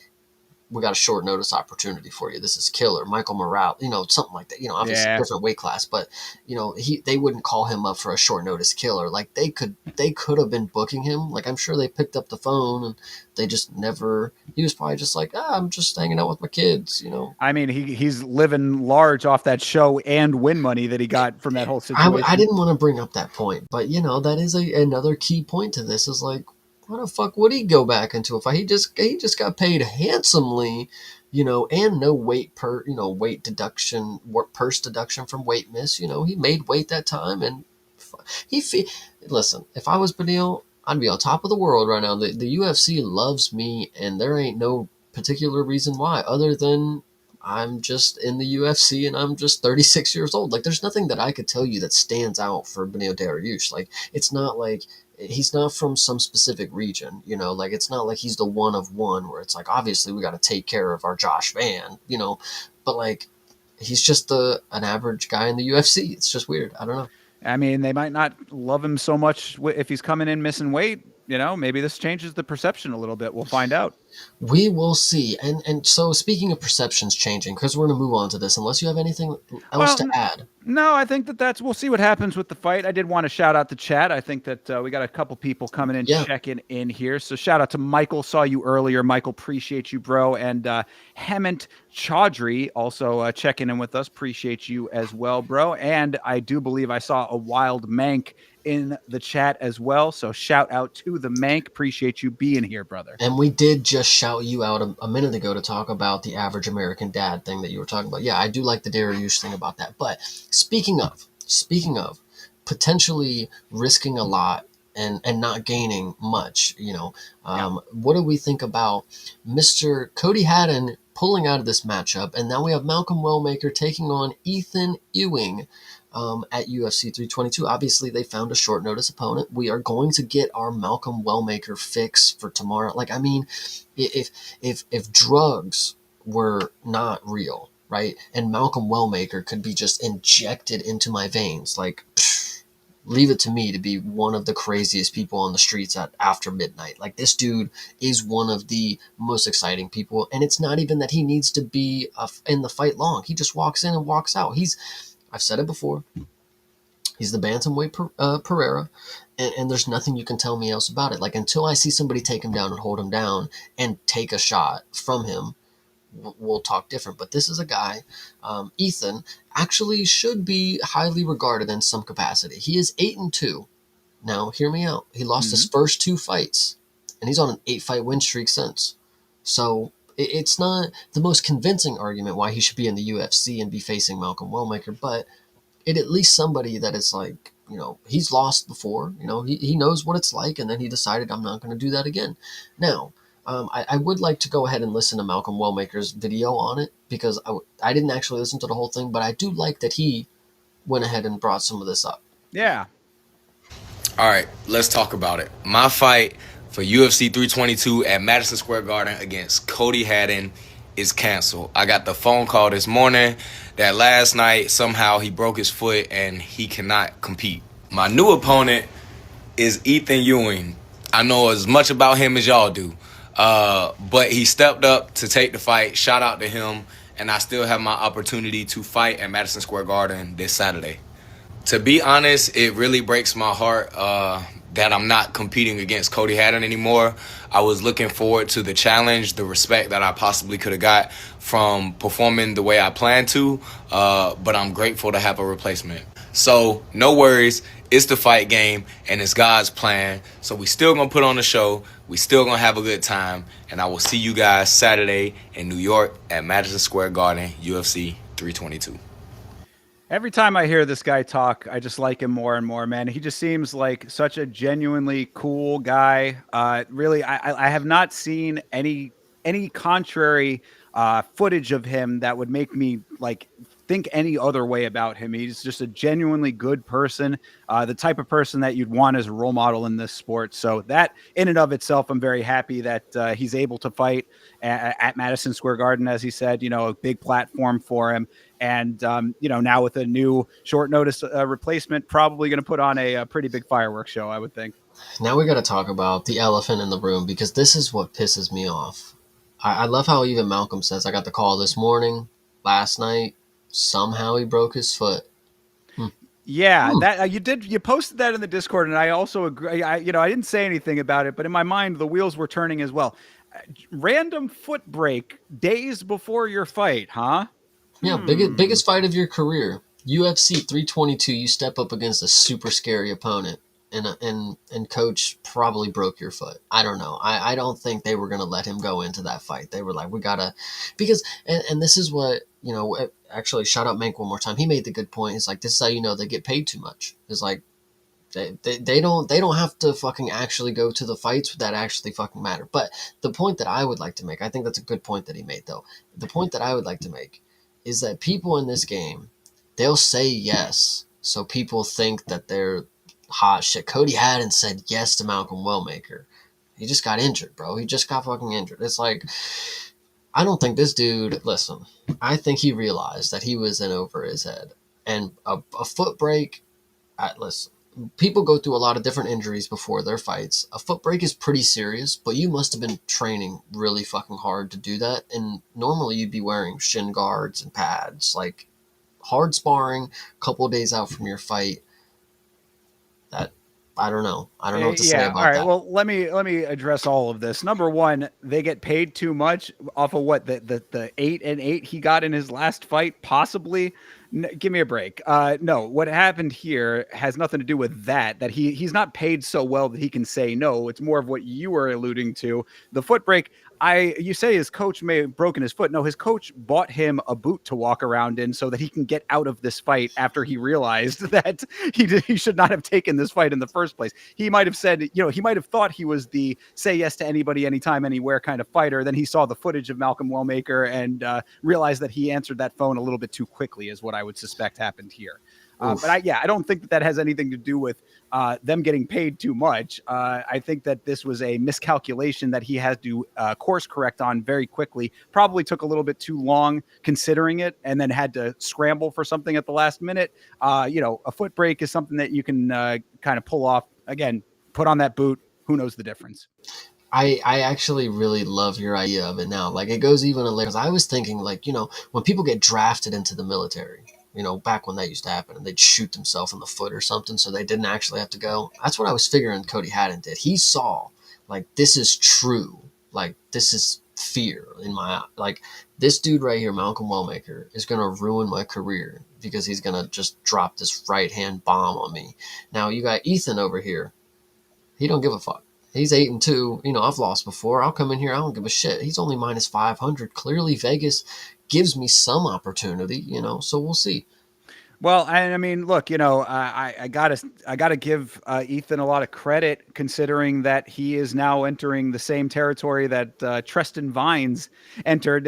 we got a short notice opportunity for you. This is killer. Michael Morales, something like that. Obviously different weight class, but they wouldn't call him up for a short notice killer. Like they could have been booking him. Like I'm sure they picked up the phone and they just never. He was probably just like, I'm just hanging out with my kids. I mean, he's living large off that show and win money that he got from that whole situation. I didn't want to bring up that point, but that is another key point to this. Is like, why the fuck would he go back into a fight? He just got paid handsomely, and no weight weight deduction, purse deduction from weight miss. He made weight that time, and listen. If I was Beneil, I'd be on top of the world right now. The UFC loves me, and there ain't no particular reason why, other than I'm just in the UFC and I'm just 36 years old. Like, there's nothing that I could tell you that stands out for Beneil Dariush. Like, it's not like he's not from some specific region, like it's not like he's the one of one where it's like, obviously we got to take care of our Josh Van, but like he's just an average guy in the UFC. It's just weird. I don't know. I mean, they might not love him so much if he's coming in missing weight. Maybe this changes the perception a little bit. We'll find out. We will see. And so speaking of perceptions changing, because we're going to move on to this, unless you have anything else to add. No, I think we'll see what happens with the fight. I did want to shout out the chat. I think that we got a couple people coming in, checking in here. So shout out to Michael. Saw you earlier. Michael, appreciate you, bro. And Hemant Chaudhry also checking in with us. Appreciate you as well, bro. And I do believe I saw a Wild Mank in the chat as well. So shout out to the Mank. Appreciate you being here, brother. And we did just shout you out a minute ago to talk about the average American dad thing that you were talking about. Yeah, I do like the Dariush thing about that. But speaking of potentially risking a lot and not gaining much, what do we think about Mr. Cody Haddon pulling out of this matchup? And now we have Malcolm Wellmaker taking on Ethan Ewing at UFC 322. Obviously, they found a short notice opponent. We are going to get our Malcolm Wellmaker fix for tomorrow. Like, I mean, if drugs were not real, right, and Malcolm Wellmaker could be just injected into my veins, like, leave it to me to be one of the craziest people on the streets after midnight. Like, this dude is one of the most exciting people, and it's not even that he needs to be in the fight long. He just walks in and walks out. I've said it before. He's the bantamweight Pereira, and there's nothing you can tell me else about it. Like, until I see somebody take him down and hold him down and take a shot from him, we'll talk different. But this is a guy, Ethan, actually should be highly regarded in some capacity. He is 8-2. Now, hear me out. He lost his first 2 fights, and he's on an 8-fight win streak since. So it's not the most convincing argument why he should be in the UFC and be facing Malcolm Wellmaker, but it at least somebody that is like, he's lost before, he knows what it's like, and then he decided, I'm not going to do that again. Now, I would like to go ahead and listen to Malcolm Wellmaker's video on it, because I didn't actually listen to the whole thing, but I do like that he went ahead and brought some of this up. Yeah. All right, let's talk about it. My fight for UFC 322 at Madison Square Garden against Cody Haddon is canceled. I got the phone call this morning that last night somehow he broke his foot and he cannot compete. My new opponent is Ethan Ewing. I know as much about him as y'all do, but he stepped up to take the fight. Shout out to him, and I still have my opportunity to fight at Madison Square Garden this Saturday. To be honest, it really breaks my heart that I'm not competing against Cody Haddon anymore. I was looking forward to the challenge, the respect that I possibly could have got from performing the way I planned to, but I'm grateful to have a replacement. So no worries. It's the fight game and it's God's plan. So we still gonna put on the show. We still gonna have a good time. And I will see you guys Saturday in New York at Madison Square Garden, UFC 322. Every time I hear this guy talk, I just like him more and more, man. He just seems like such a genuinely cool guy. Really, I have not seen any contrary footage of him that would make me like think any other way about him. He's just a genuinely good person, the type of person that you'd want as a role model in this sport. So that in and of itself, I'm very happy that he's able to fight at Madison Square Garden, as he said, a big platform for him. And, now with a new short notice replacement, probably going to put on a pretty big fireworks show, I would think. Now we got to talk about the elephant in the room, because this is what pisses me off. I love how even Malcolm says, I got the call this morning, last night, somehow he broke his foot. Yeah, that you posted that in the Discord, and I also agree. I didn't say anything about it, but in my mind, the wheels were turning as well. Random foot break days before your fight, huh? Yeah, biggest fight of your career. UFC 322, you step up against a super scary opponent, and coach probably broke your foot. I don't know. I don't think they were going to let him go into that fight. They were like, we got to, because, and this is what, actually, shout out Mank one more time. He made the good point. It's like, this is how you know they get paid too much. It's like, they don't have to fucking actually go to the fights that actually fucking matter. But the point that I would like to make, I think that's a good point that he made, though. The point that I would like to make is that people in this game, they'll say yes, so people think that they're hot shit. Cody Haddon said yes to Malcolm Wellmaker. He just got injured, bro. He just got fucking injured. It's like, I don't think this dude, listen, I think he realized that he was in over his head. And a foot break, listen, people go through a lot of different injuries before their fights. A foot break is pretty serious, but you must have been training really fucking hard to do that. And normally you'd be wearing shin guards and pads. Like, hard sparring, a couple of days out from your fight. That, I don't know. I don't know what to say about that. All right. Well, let me address all of this. Number one, they get paid too much off of what the 8-8 he got in his last fight, possibly. Give me a break. No, what happened here has nothing to do with that. That he's not paid so well that he can say no. It's more of what you were alluding to. The foot break. You say his coach may have broken his foot. No, his coach bought him a boot to walk around in so that he can get out of this fight after he realized that he should not have taken this fight in the first place. He might have said, he might have thought he was the say yes to anybody, anytime, anywhere kind of fighter. Then he saw the footage of Malcolm Wellmaker and realized that he answered that phone a little bit too quickly, is what I would suspect happened here. But I don't think that has anything to do with them getting paid too much. I think that this was a miscalculation that he had to course correct on very quickly. Probably took a little bit too long considering it, and then had to scramble for something at the last minute. A foot break is something that you can kind of pull off. Again, put on that boot. Who knows the difference? I actually really love your idea of it now. Like, it goes even a layer. I was thinking, like, when people get drafted into the military, back when that used to happen, and they'd shoot themselves in the foot or something so they didn't actually have to go. That's what I was figuring Cody Haddon did. He saw, like, this is true. Like, this is fear in my eye. Like, this dude right here, Malcolm Wellmaker, is going to ruin my career because he's going to just drop this right-hand bomb on me. Now, you got Ethan over here. He don't give a fuck. He's 8-2. I've lost before. I'll come in here. I don't give a shit. He's only minus 500. Clearly, Vegas gives me some opportunity, so we'll see. Well, I mean, look, I gotta give Ethan a lot of credit, considering that he is now entering the same territory that Treston Vines entered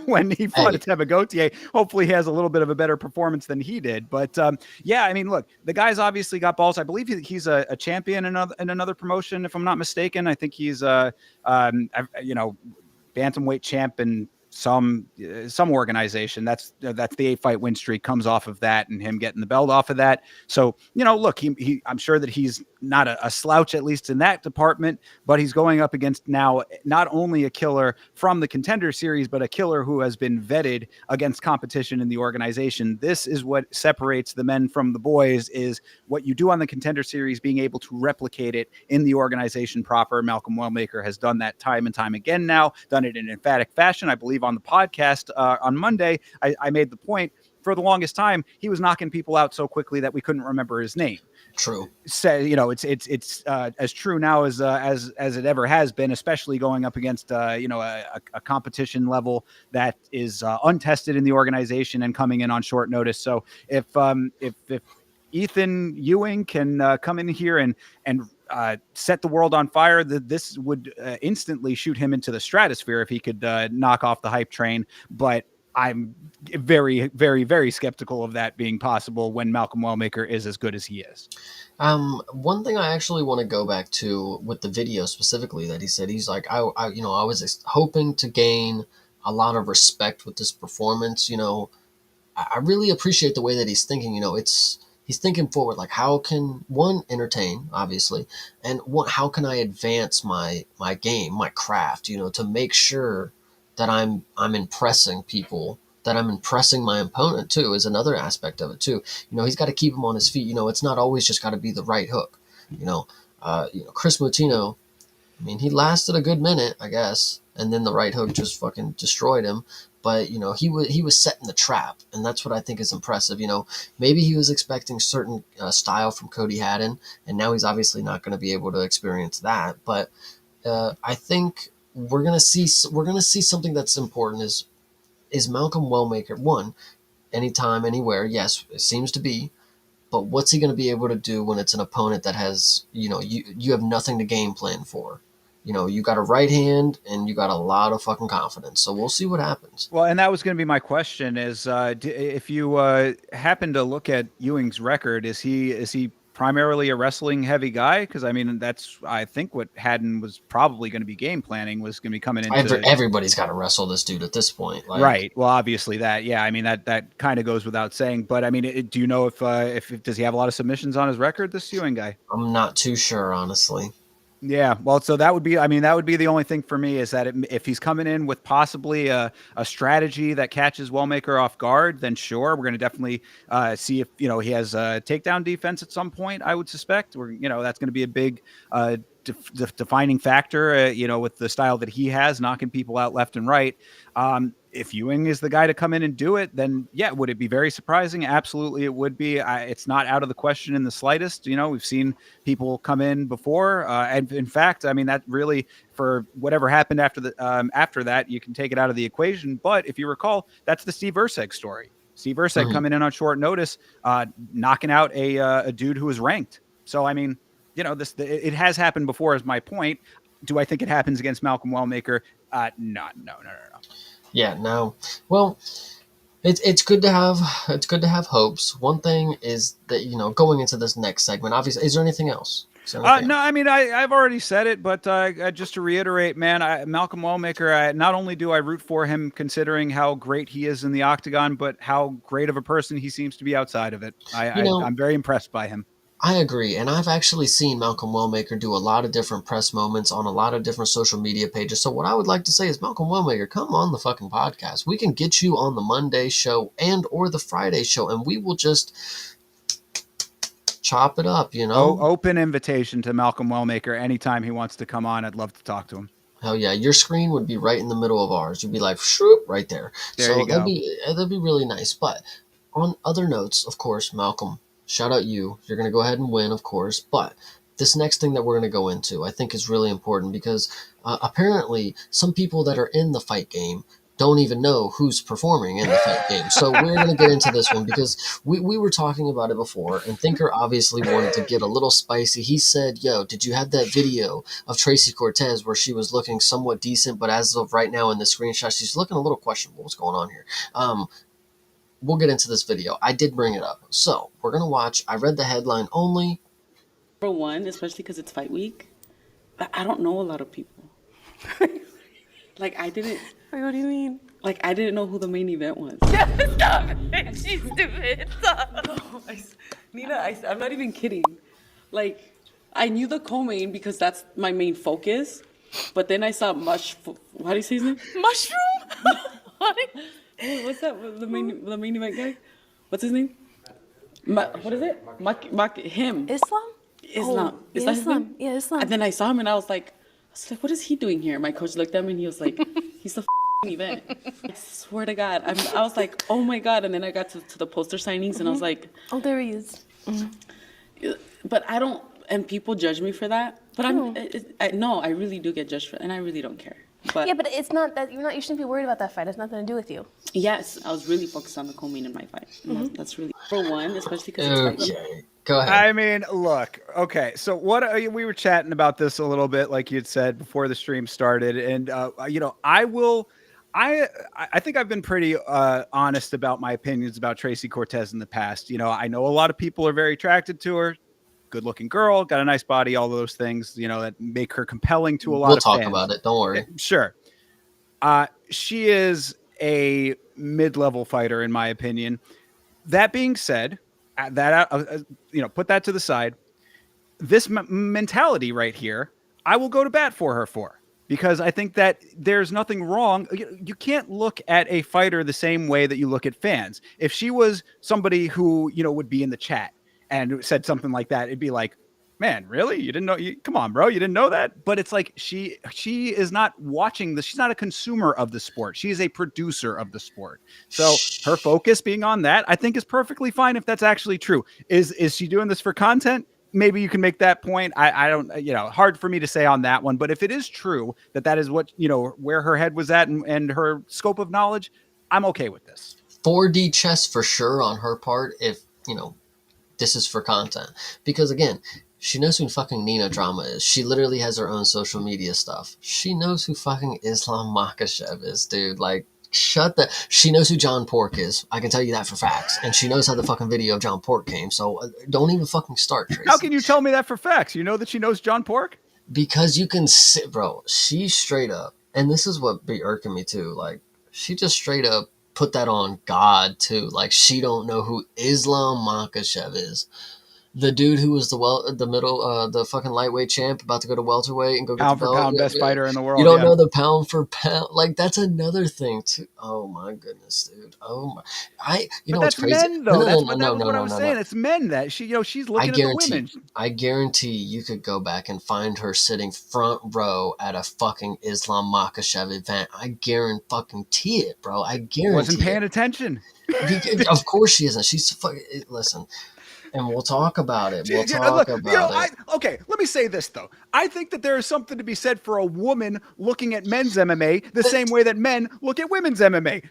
when he fought Teba Gautier. Hopefully, he has a little bit of a better performance than he did. But I mean, look, the guy's obviously got balls. I believe he's a champion in another promotion, if I'm not mistaken. I think he's bantamweight champ in some organization. That's the 8-fight win streak comes off of that, and him getting the belt off of that. So, look, he I'm sure that he's not a slouch, at least in that department, but he's going up against now not only a killer from the Contender Series, but a killer who has been vetted against competition in the organization. This is what separates the men from the boys, is what you do on the Contender Series, being able to replicate it in the organization proper. Malcolm Wellmaker has done that time and time again now, done it in emphatic fashion. I believe on the podcast on Monday, I made the point for the longest time, he was knocking people out so quickly that we couldn't remember his name. True. Say, it's as true now as it ever has been, especially going up against a competition level that is untested in the organization and coming in on short notice. So if Ethan Ewing can come in here and set the world on fire, this would instantly shoot him into the stratosphere if he could knock off the hype train. But I'm very, very, very skeptical of that being possible when Malcolm Wellmaker is as good as he is. One thing I actually want to go back to with the video specifically that he said, he's like, I was hoping to gain a lot of respect with this performance. I really appreciate the way that he's thinking. He's thinking forward, like how can one entertain, obviously, and how can I advance my game, my craft, to make sure that I'm impressing people, that I'm impressing my opponent too, is another aspect of it too. He's got to keep him on his feet. It's not always just got to be the right hook. Chris Moutinho, he lasted a good minute, I guess, and then the right hook just fucking destroyed him. But he was setting the trap, and that's what I think is impressive. Maybe he was expecting certain style from Cody Haddon, and now he's obviously not going to be able to experience that. But I think we're gonna see something that's important. Is Malcolm Wellmaker one, anytime, anywhere? Yes, it seems to be. But what's he going to be able to do when it's an opponent that has, you have nothing to game plan for? You got a right hand and you got a lot of fucking confidence. So we'll see what happens. Well, and that was going to be my question is if you happen to look at Ewing's record, is he primarily a wrestling heavy guy? Because I think what Haddon was probably going to be game planning was going to be coming into. Everybody's got to wrestle this dude at this point, right? Well, obviously that, yeah. That kind of goes without saying. But do you know if does he have a lot of submissions on his record, this Ewing guy? I'm not too sure, honestly. Yeah, well, so that would be the only thing for me is that if he's coming in with possibly a strategy that catches Wellmaker off guard, then sure, we're going to definitely see if he has a takedown defense at some point. I would suspect, that's going to be a big defining factor, with the style that he has, knocking people out left and right. If Ewing is the guy to come in and do it, then yeah, would it be very surprising? Absolutely, it would be. It's not out of the question in the slightest. We've seen people come in before, and in fact, that really, for whatever happened after that, you can take it out of the equation. But if you recall, that's the Steve Erceg story. Steve Erceg coming in on short notice, knocking out a dude who was ranked. So it has happened before. Is my point. Do I think it happens against Malcolm Wellmaker? No. Yeah, no. Well, it's good to have hopes. One thing is that going into this next segment, obviously, is there anything else? No, I've already said it, but just to reiterate, man, Malcolm Wellmaker, not only do I root for him considering how great he is in the octagon, but how great of a person he seems to be outside of it. I'm very impressed by him. I agree, and I've actually seen Malcolm Wellmaker do a lot of different press moments on a lot of different social media pages. So what I would like to say is, Malcolm Wellmaker, come on the fucking podcast. We can get you on the Monday show and or the Friday show, and we will just chop it up, Open invitation to Malcolm Wellmaker anytime he wants to come on. I'd love to talk to him. Hell yeah, your screen would be right in the middle of ours. You'd be like, shoop, right there. There you go. That'd be really nice. But on other notes, of course, Malcolm, shout out you. You're going to go ahead and win, of course. But this next thing that we're going to go into, I think, is really important because apparently some people that are in the fight game don't even know who's performing in the fight game. So we're going to get into this one because we were talking about it before, and Thinker obviously wanted to get a little spicy. He said, yo, did you have that video of Tracy Cortez where she was looking somewhat decent, but as of right now in the screenshot, she's looking a little questionable. What's going on here? We'll get into this video. I did bring it up. So we're going to watch. I read the headline only. For one, especially because it's fight week, I don't know a lot of people. I didn't. What do you mean? I didn't know who the main event was. Stop it. She's stupid. Stop. No, Nina, I'm not even kidding. I knew the co-main because that's my main focus. But then I saw how do you say his name? Mushroom? What's that? The main event guy? What's his name? What is it? Him. Islam? Islam. Oh, Is that his name? Yeah, Islam. And then I saw him and I was like, what is he doing here? My coach looked at me and he was like, he's the event. I swear to God, I was like, oh my God, and then I got to the poster signings, and I was like, Oh, there he is. but I don't, and people judge me for that. But no, I really do get judged for, and I really don't care. But Yeah, but it's not that you shouldn't be worried about that fight. It's nothing to do with you. yes, I was really focused on the co-main in my fight. That's really for one, especially because it's fighting. Okay, go ahead. I mean, look, okay. So we were chatting about this a little bit, like you'd said before the stream started, and I think I've been pretty honest about my opinions about Tracy Cortez in the past. I know a lot of people are very attracted to her. Good looking girl, got a nice body, all those things, that make her compelling to a lot We'll of talk fans. about it. Don't worry. Sure. She is a mid-level fighter, in my opinion. That being said, put that to the side. This mentality right here, I will go to bat for her for, because I think that there's nothing wrong. You can't look at a fighter the same way that you look at fans. If she was somebody who, would be in the chat and said something like that, it'd be like, man, really? You didn't know? Come on, bro. You didn't know that? But it's like she is not watching this. She's not a consumer of the sport. She is a producer of the sport. So her focus being on that, I think, is perfectly fine if that's actually true. Is she doing this for content? Maybe you can make that point. I don't, hard for me to say on that one. But if it is true that is what, where her head was at and her scope of knowledge, I'm okay with this. 4D chess for sure on her part if, this is for content. Because again, she knows who fucking Nina Drama is. She literally has her own social media stuff. She knows who fucking Islam Makhachev is, dude. Like, she knows who John Pork is. I can tell you that for facts. And she knows how the fucking video of John Pork came. So don't even fucking start, Tracy. How can you tell me that for facts? You know that she knows John Pork? Because you can sit, bro. She straight up, and this is what be irking me too. Like, she just straight up put that on God too. Like, she don't know who Islam Makhachev is. The dude who was the fucking lightweight champ, about to go to welterweight and go get pound the for belt. pound best fighter in the world. You don't know the pound for pound. Like, that's another thing too. Oh my goodness, dude. Oh my. But what's that's crazy? men though. That's what I was saying. No. It's men that she's looking at the women. I guarantee you could go back and find her sitting front row at a fucking Islam Makhachev event. I guarantee it, bro. I guarantee. Wasn't paying attention. Of course she isn't. She's fucking. Listen. And we'll talk about it. Okay, let me say this, though. I think that there is something to be said for a woman looking at men's MMA the same way that men look at women's MMA.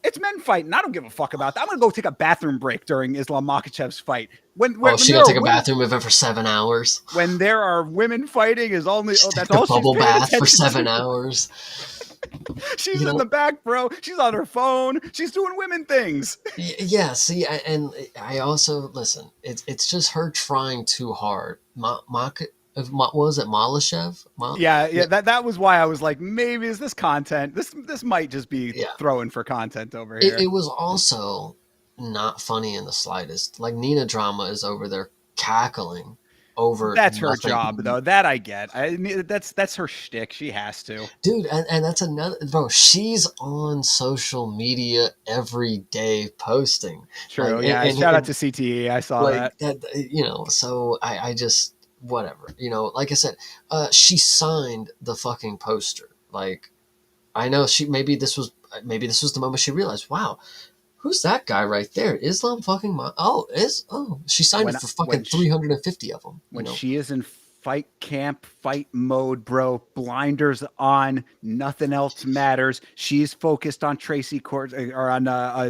It's men fighting. I don't give a fuck about that. I'm going to go take a bathroom break during Islam Makhachev's fight. When she going to take a bathroom event for 7 hours? When there are women fighting, that's all she's bubble bath for 7 to. hours. She's in the back, bro. She's on her phone. She's doing women things. Yeah, see, and I also, listen, it's just her trying too hard. What was it, Malashev? Yeah, that was why I was like, maybe is this content? This might just be throwing for content over here. It was also not funny in the slightest. Like, Nina Drama is over there cackling over. That's her job, though. That I get. That's her shtick. She has to, dude. And that's another, bro. She's on social media every day posting. True. Shout out to CTE. I saw that. So I just whatever. Like I said, she signed the fucking poster. Like, I know maybe this was the moment she realized, wow. Who's that guy right there? Islam fucking she signed it for fucking 350 of them. When she is in fight camp, fight mode, bro, blinders on, nothing else matters. She's focused on Tracy Court or on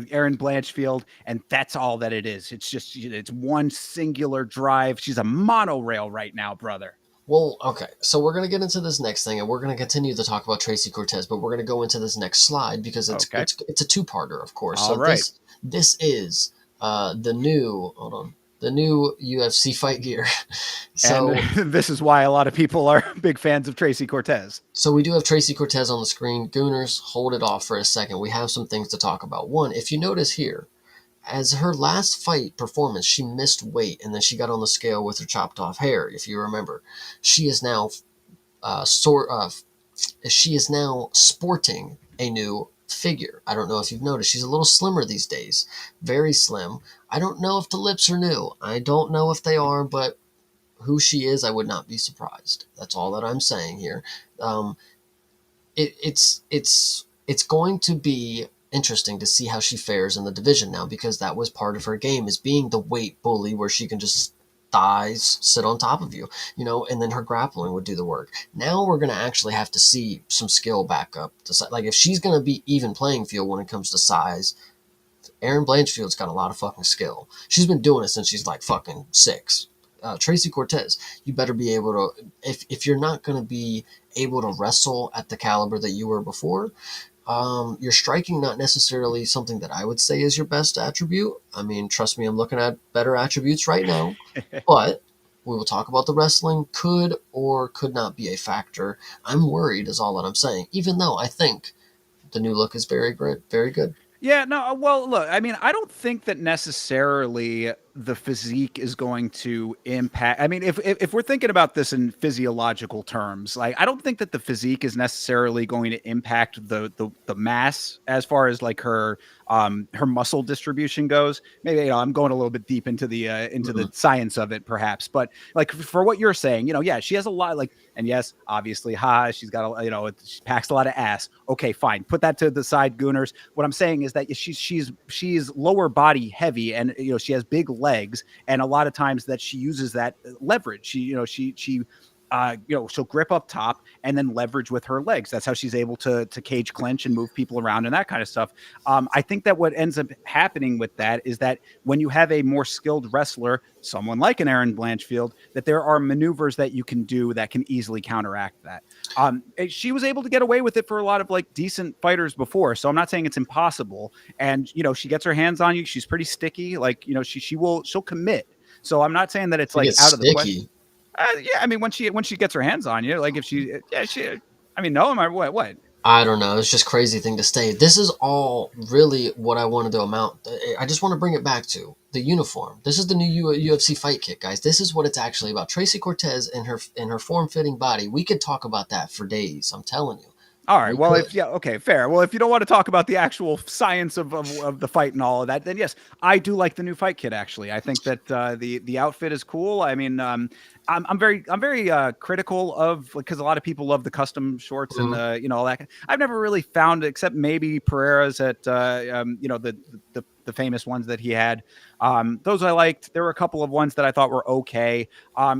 Erin Blanchfield, and that's all that it is. It's one singular drive. She's a monorail right now, brother. Well, okay, so we're going to get into this next thing, and we're going to continue to talk about Tracy Cortez, but we're going to go into this next slide because it's a two-parter, of course. All so right. This is the new UFC fight gear. So and this is why a lot of people are big fans of Tracy Cortez. So we do have Tracy Cortez on the screen. Gooners, hold it off for a second. We have some things to talk about. One, if you notice here, as her last fight performance, she missed weight, and then she got on the scale with her chopped off hair. If you remember, she is now sporting a new figure. I don't know if you've noticed. She's a little slimmer these days, very slim. I don't know if the lips are new. I don't know if they are, but who she is, I would not be surprised. That's all that I'm saying here. It's it's going to be interesting to see how she fares in the division now, because that was part of her game, is being the weight bully where she can just thighs sit on top of you, and then her grappling would do the work. Now we're going to actually have to see some skill back up. Like, if she's going to be even playing field when it comes to size, Erin Blanchfield's got a lot of fucking skill. She's been doing it since she's like fucking 6. Tracy Cortez, you better be able to, if you're not going to be able to wrestle at the caliber that you were before, your striking not necessarily something that I would say is your best attribute. I mean, trust me, I'm looking at better attributes right now, but we will talk about the wrestling could or could not be a factor. I'm worried is all that I'm saying, even though I think the new look is very good, very good. Yeah, no, well, look, I mean, I don't think that necessarily the physique is going to impact. I mean, if we're thinking about this in physiological terms, like, I don't think that the physique is necessarily going to impact the mass as far as like her muscle distribution goes. Maybe I'm going a little bit deep into the science of it, perhaps, but like for what you're saying, yeah, she has a lot, like, and yes, obviously, she's got she packs a lot of ass. Okay, fine, put that to the side, Gooners. What I'm saying is that she's lower body heavy, and she has big legs, and a lot of times that she uses that leverage. She'll grip up top and then leverage with her legs. That's how she's able to cage clinch and move people around and that kind of stuff. I think that what ends up happening with that is that when you have a more skilled wrestler, someone like an Erin Blanchfield, that there are maneuvers that you can do that can easily counteract that. She was able to get away with it for a lot of like decent fighters before, so I'm not saying it's impossible. And she gets her hands on you. She's pretty sticky. Like she'll commit. So I'm not saying that it's like out of the question. Yeah, I mean, when she gets her hands on you, like if I mean, no, am I what? I don't know. It's just a crazy thing to say. This is all really what I wanted to amount. I just want to bring it back to the uniform. This is the new UFC fight kit, guys. This is what it's actually about. Tracy Cortez and her form-fitting body. We could talk about that for days. I'm telling you. All right. Well, okay, fair. Well, if you don't want to talk about the actual science of the fight and all of that, then yes, I do like the new fight kit. Actually, I think that the outfit is cool. I mean, I'm very critical of, because a lot of people love the custom shorts and all that. I've never really found, except maybe Pereira's at the famous ones that he had. Those I liked. There were a couple of ones that I thought were okay.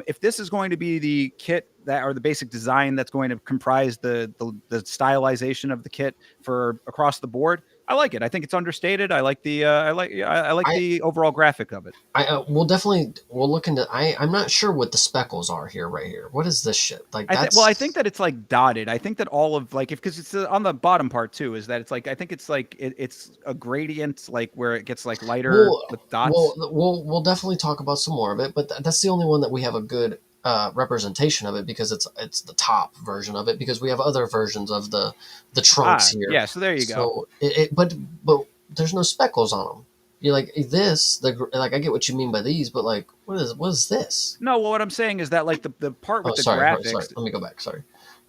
If this is going to be the kit that, or the basic design that's going to comprise the stylization of the kit for across the board, I like it. I think it's understated. I like the the overall graphic of it. We'll look into. I'm not sure what the speckles are here, right here. What is this shit? Like, I think that it's like dotted. I think that all of like, because it's on the bottom part too, is that it's like, I think it's like it's a gradient, like where it gets like lighter with dots. We'll definitely talk about some more of it, but that's the only one that we have a good representation of it, because it's the top version of it, because we have other versions of the trunks here. Yeah, so there you go. But there's no speckles on them. You're like, this, like, I get what you mean by these, but like, what is this? No, well, what I'm saying is that like the part with graphics. Sorry, let me go back. Sorry,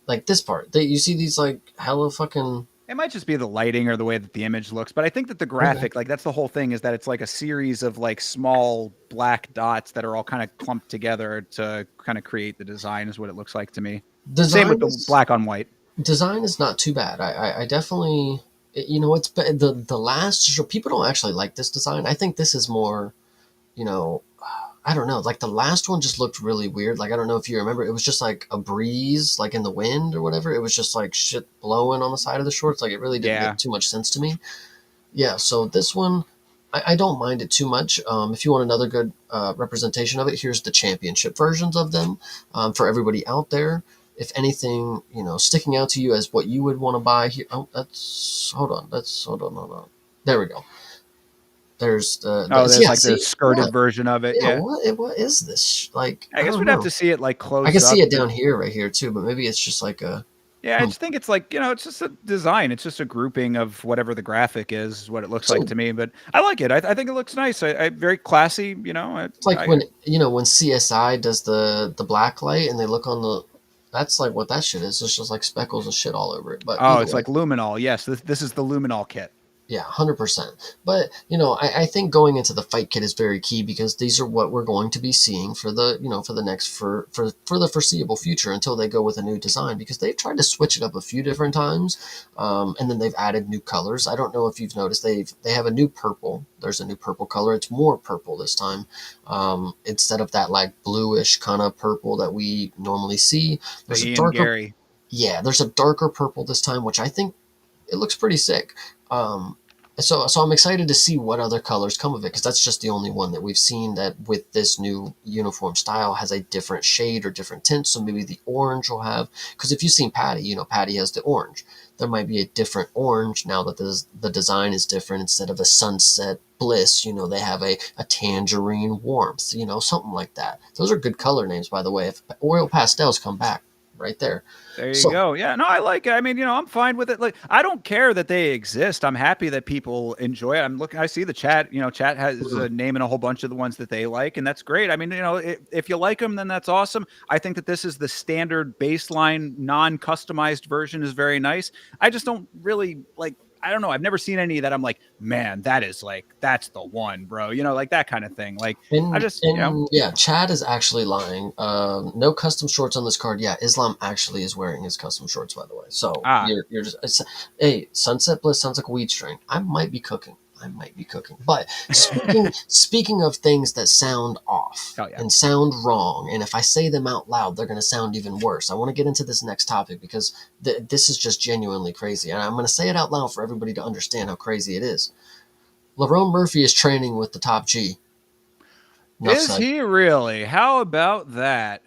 like this part. You see these like hella fucking. It might just be the lighting or the way that the image looks, but I think that the graphic, like, that's the whole thing, is that it's like a series of like small black dots that are all kind of clumped together to kind of create the design, is what it looks like to me. Same with the black on white. Design is not too bad. I definitely, it's the last show. People don't actually like this design. I think this is more, I don't know. Like, the last one just looked really weird. Like, I don't know if you remember, it was just like a breeze, like in the wind or whatever. It was just like shit blowing on the side of the shorts. Like, it really didn't make too much sense to me. Yeah. So this one, I don't mind it too much. If you want another good representation of it, here's the championship versions of them for everybody out there. If anything, sticking out to you as what you would want to buy here. Oh, hold on. There we go. There's the the skirted version of it. Yeah. What is this? Like, I guess we'd have to see it like close. I can see it down here, right here too, but maybe it's just like a. Yeah, I just think it's like, it's just a design. It's just a grouping of whatever the graphic is what it looks like to me. But I like it. I think it looks nice. I very classy. It's like when CSI does the black light and they look on the. That's like what that shit is. It's just like speckles of shit all over it. But it's like luminol. Yes, this is the luminol kit. Yeah, 100%. But, I think going into the fight kit is very key because these are what we're going to be seeing for the, for the next, for the foreseeable future until they go with a new design because they've tried to switch it up a few different times. And then they've added new colors. I don't know if you've noticed they have a new purple. There's a new purple color. It's more purple this time. Instead of that like bluish kind of purple that we normally see. There's a Ian darker, Gary. yeah, there's a darker purple this time, which I think it looks pretty sick. Um, so I'm excited to see what other colors come of it because that's just the only one that we've seen that with this new uniform style has a different shade or different tint. So maybe the orange will have, because if you've seen Patty, Patty has the orange. There might be a different orange now that the design is different. Instead of a sunset bliss, they have a tangerine warmth, something like that. Those are good color names, by the way. If oil pastels come back, right there. There you So go. Yeah, no, I like it. I mean, I'm fine with it. Like, I don't care that they exist. I'm happy that people enjoy it. I'm looking. I see the chat. Chat has a name and a whole bunch of the ones that they like, and that's great. I mean, if you like them, then that's awesome. I think that this is the standard baseline, non-customized version is very nice. I just don't really like. I don't know. I've never seen any that I'm like, man, that's the one, bro. Like that kind of thing. Like, I just, yeah, Chad is actually lying. No custom shorts on this card. Yeah, Islam actually is wearing his custom shorts, by the way. So you're just hey, Sunset Bliss sounds like a weed strain. I might be cooking. But speaking of things that sound off and sound wrong, and if I say them out loud, they're going to sound even worse. I want to get into this next topic because this is just genuinely crazy, and I'm going to say it out loud for everybody to understand how crazy it is. Lerone Murphy is training with the Top G. Is he really? How about that?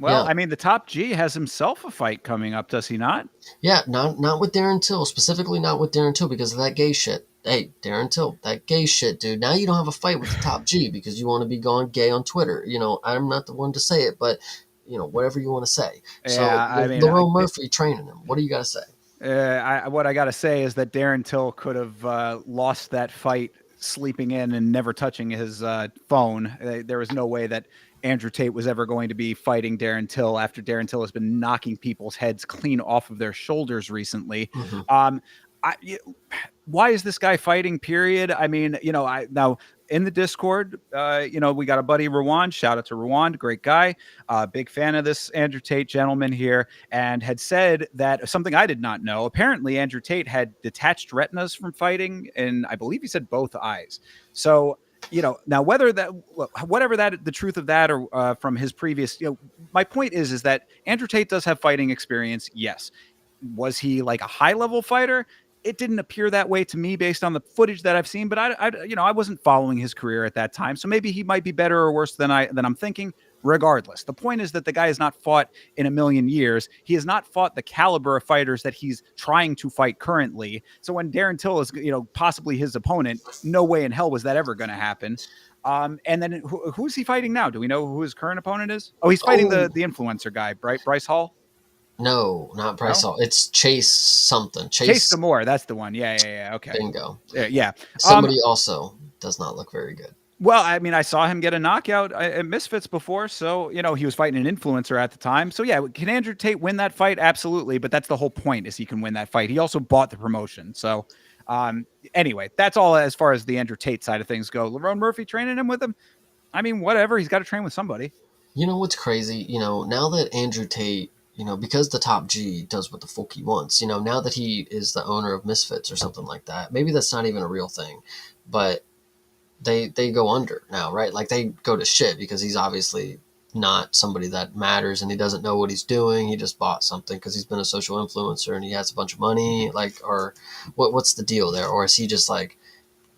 Well, Yeah. I mean, the Top G has himself a fight coming up, does he not? Yeah, not with Darren Till, specifically not with Darren Till because of that gay shit. Hey, Darren Till, that gay shit, dude. Now you don't have a fight with the Top G because you want to be going gay on Twitter. I'm not the one to say it, but whatever you want to say. So, I mean, Lerone Murphy training him. What do you got to say? What I got to say is that Darren Till could have lost that fight sleeping in and never touching his phone. There was no way that Andrew Tate was ever going to be fighting Darren Till after Darren Till has been knocking people's heads clean off of their shoulders recently. Mm-hmm. Why is this guy fighting? Period. I mean, now in the Discord, we got a buddy Rwand. Shout out to Rwand, great guy, big fan of this Andrew Tate gentleman here, and had said that something I did not know. Apparently, Andrew Tate had detached retinas from fighting, and I believe he said both eyes. So. Now whatever the truth of that or from his previous, my point is that Andrew Tate does have fighting experience. Yes. Was he like a high level fighter? It didn't appear that way to me based on the footage that I've seen, but I wasn't following his career at that time. So maybe he might be better or worse than I'm thinking. Regardless, the point is that the guy has not fought in a million years. He has not fought the caliber of fighters that he's trying to fight currently. So when Darren Till is, possibly his opponent, no way in hell was that ever going to happen. And then who's he fighting now? Do we know who his current opponent is? Oh, he's fighting the influencer guy, right? Bryce Hall. No, not Bryce Hall. It's Chase something. Chase Demore. That's the one. Yeah. Okay. Bingo. Yeah. Somebody also does not look very good. Well, I mean, I saw him get a knockout at Misfits before, so he was fighting an influencer at the time. So yeah, can Andrew Tate win that fight? Absolutely, but that's the whole point: is he can win that fight. He also bought the promotion. So anyway, that's all as far as the Andrew Tate side of things go. Lerone Murphy training him with him. I mean, whatever. He's got to train with somebody. You know what's crazy? Now that Andrew Tate, because the Top G does what the fuck he wants, now that he is the owner of Misfits or something like that, maybe that's not even a real thing, but they go under now, right? Like they go to shit because he's obviously not somebody that matters and he doesn't know what he's doing. He just bought something because he's been a social influencer and he has a bunch of money. Like, or what's the deal there? Or is he just like,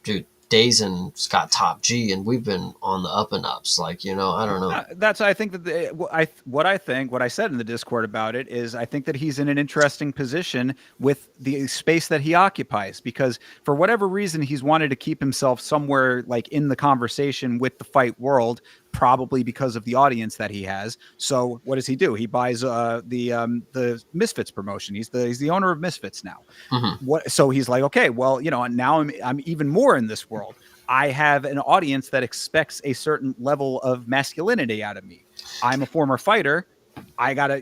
dude, Dazen's got Top G and we've been on the up and ups. Like, I don't know. I think that what I said in the Discord about it is I think that he's in an interesting position with the space that he occupies because for whatever reason, he's wanted to keep himself somewhere like in the conversation with the fight world, probably because of the audience that he has. So what does he do? He buys the Misfits promotion. He's the owner of Misfits now. Mm-hmm. So he's like, okay, well, now I'm even more in this world. I have an audience that expects a certain level of masculinity out of me. I'm a former fighter. I gotta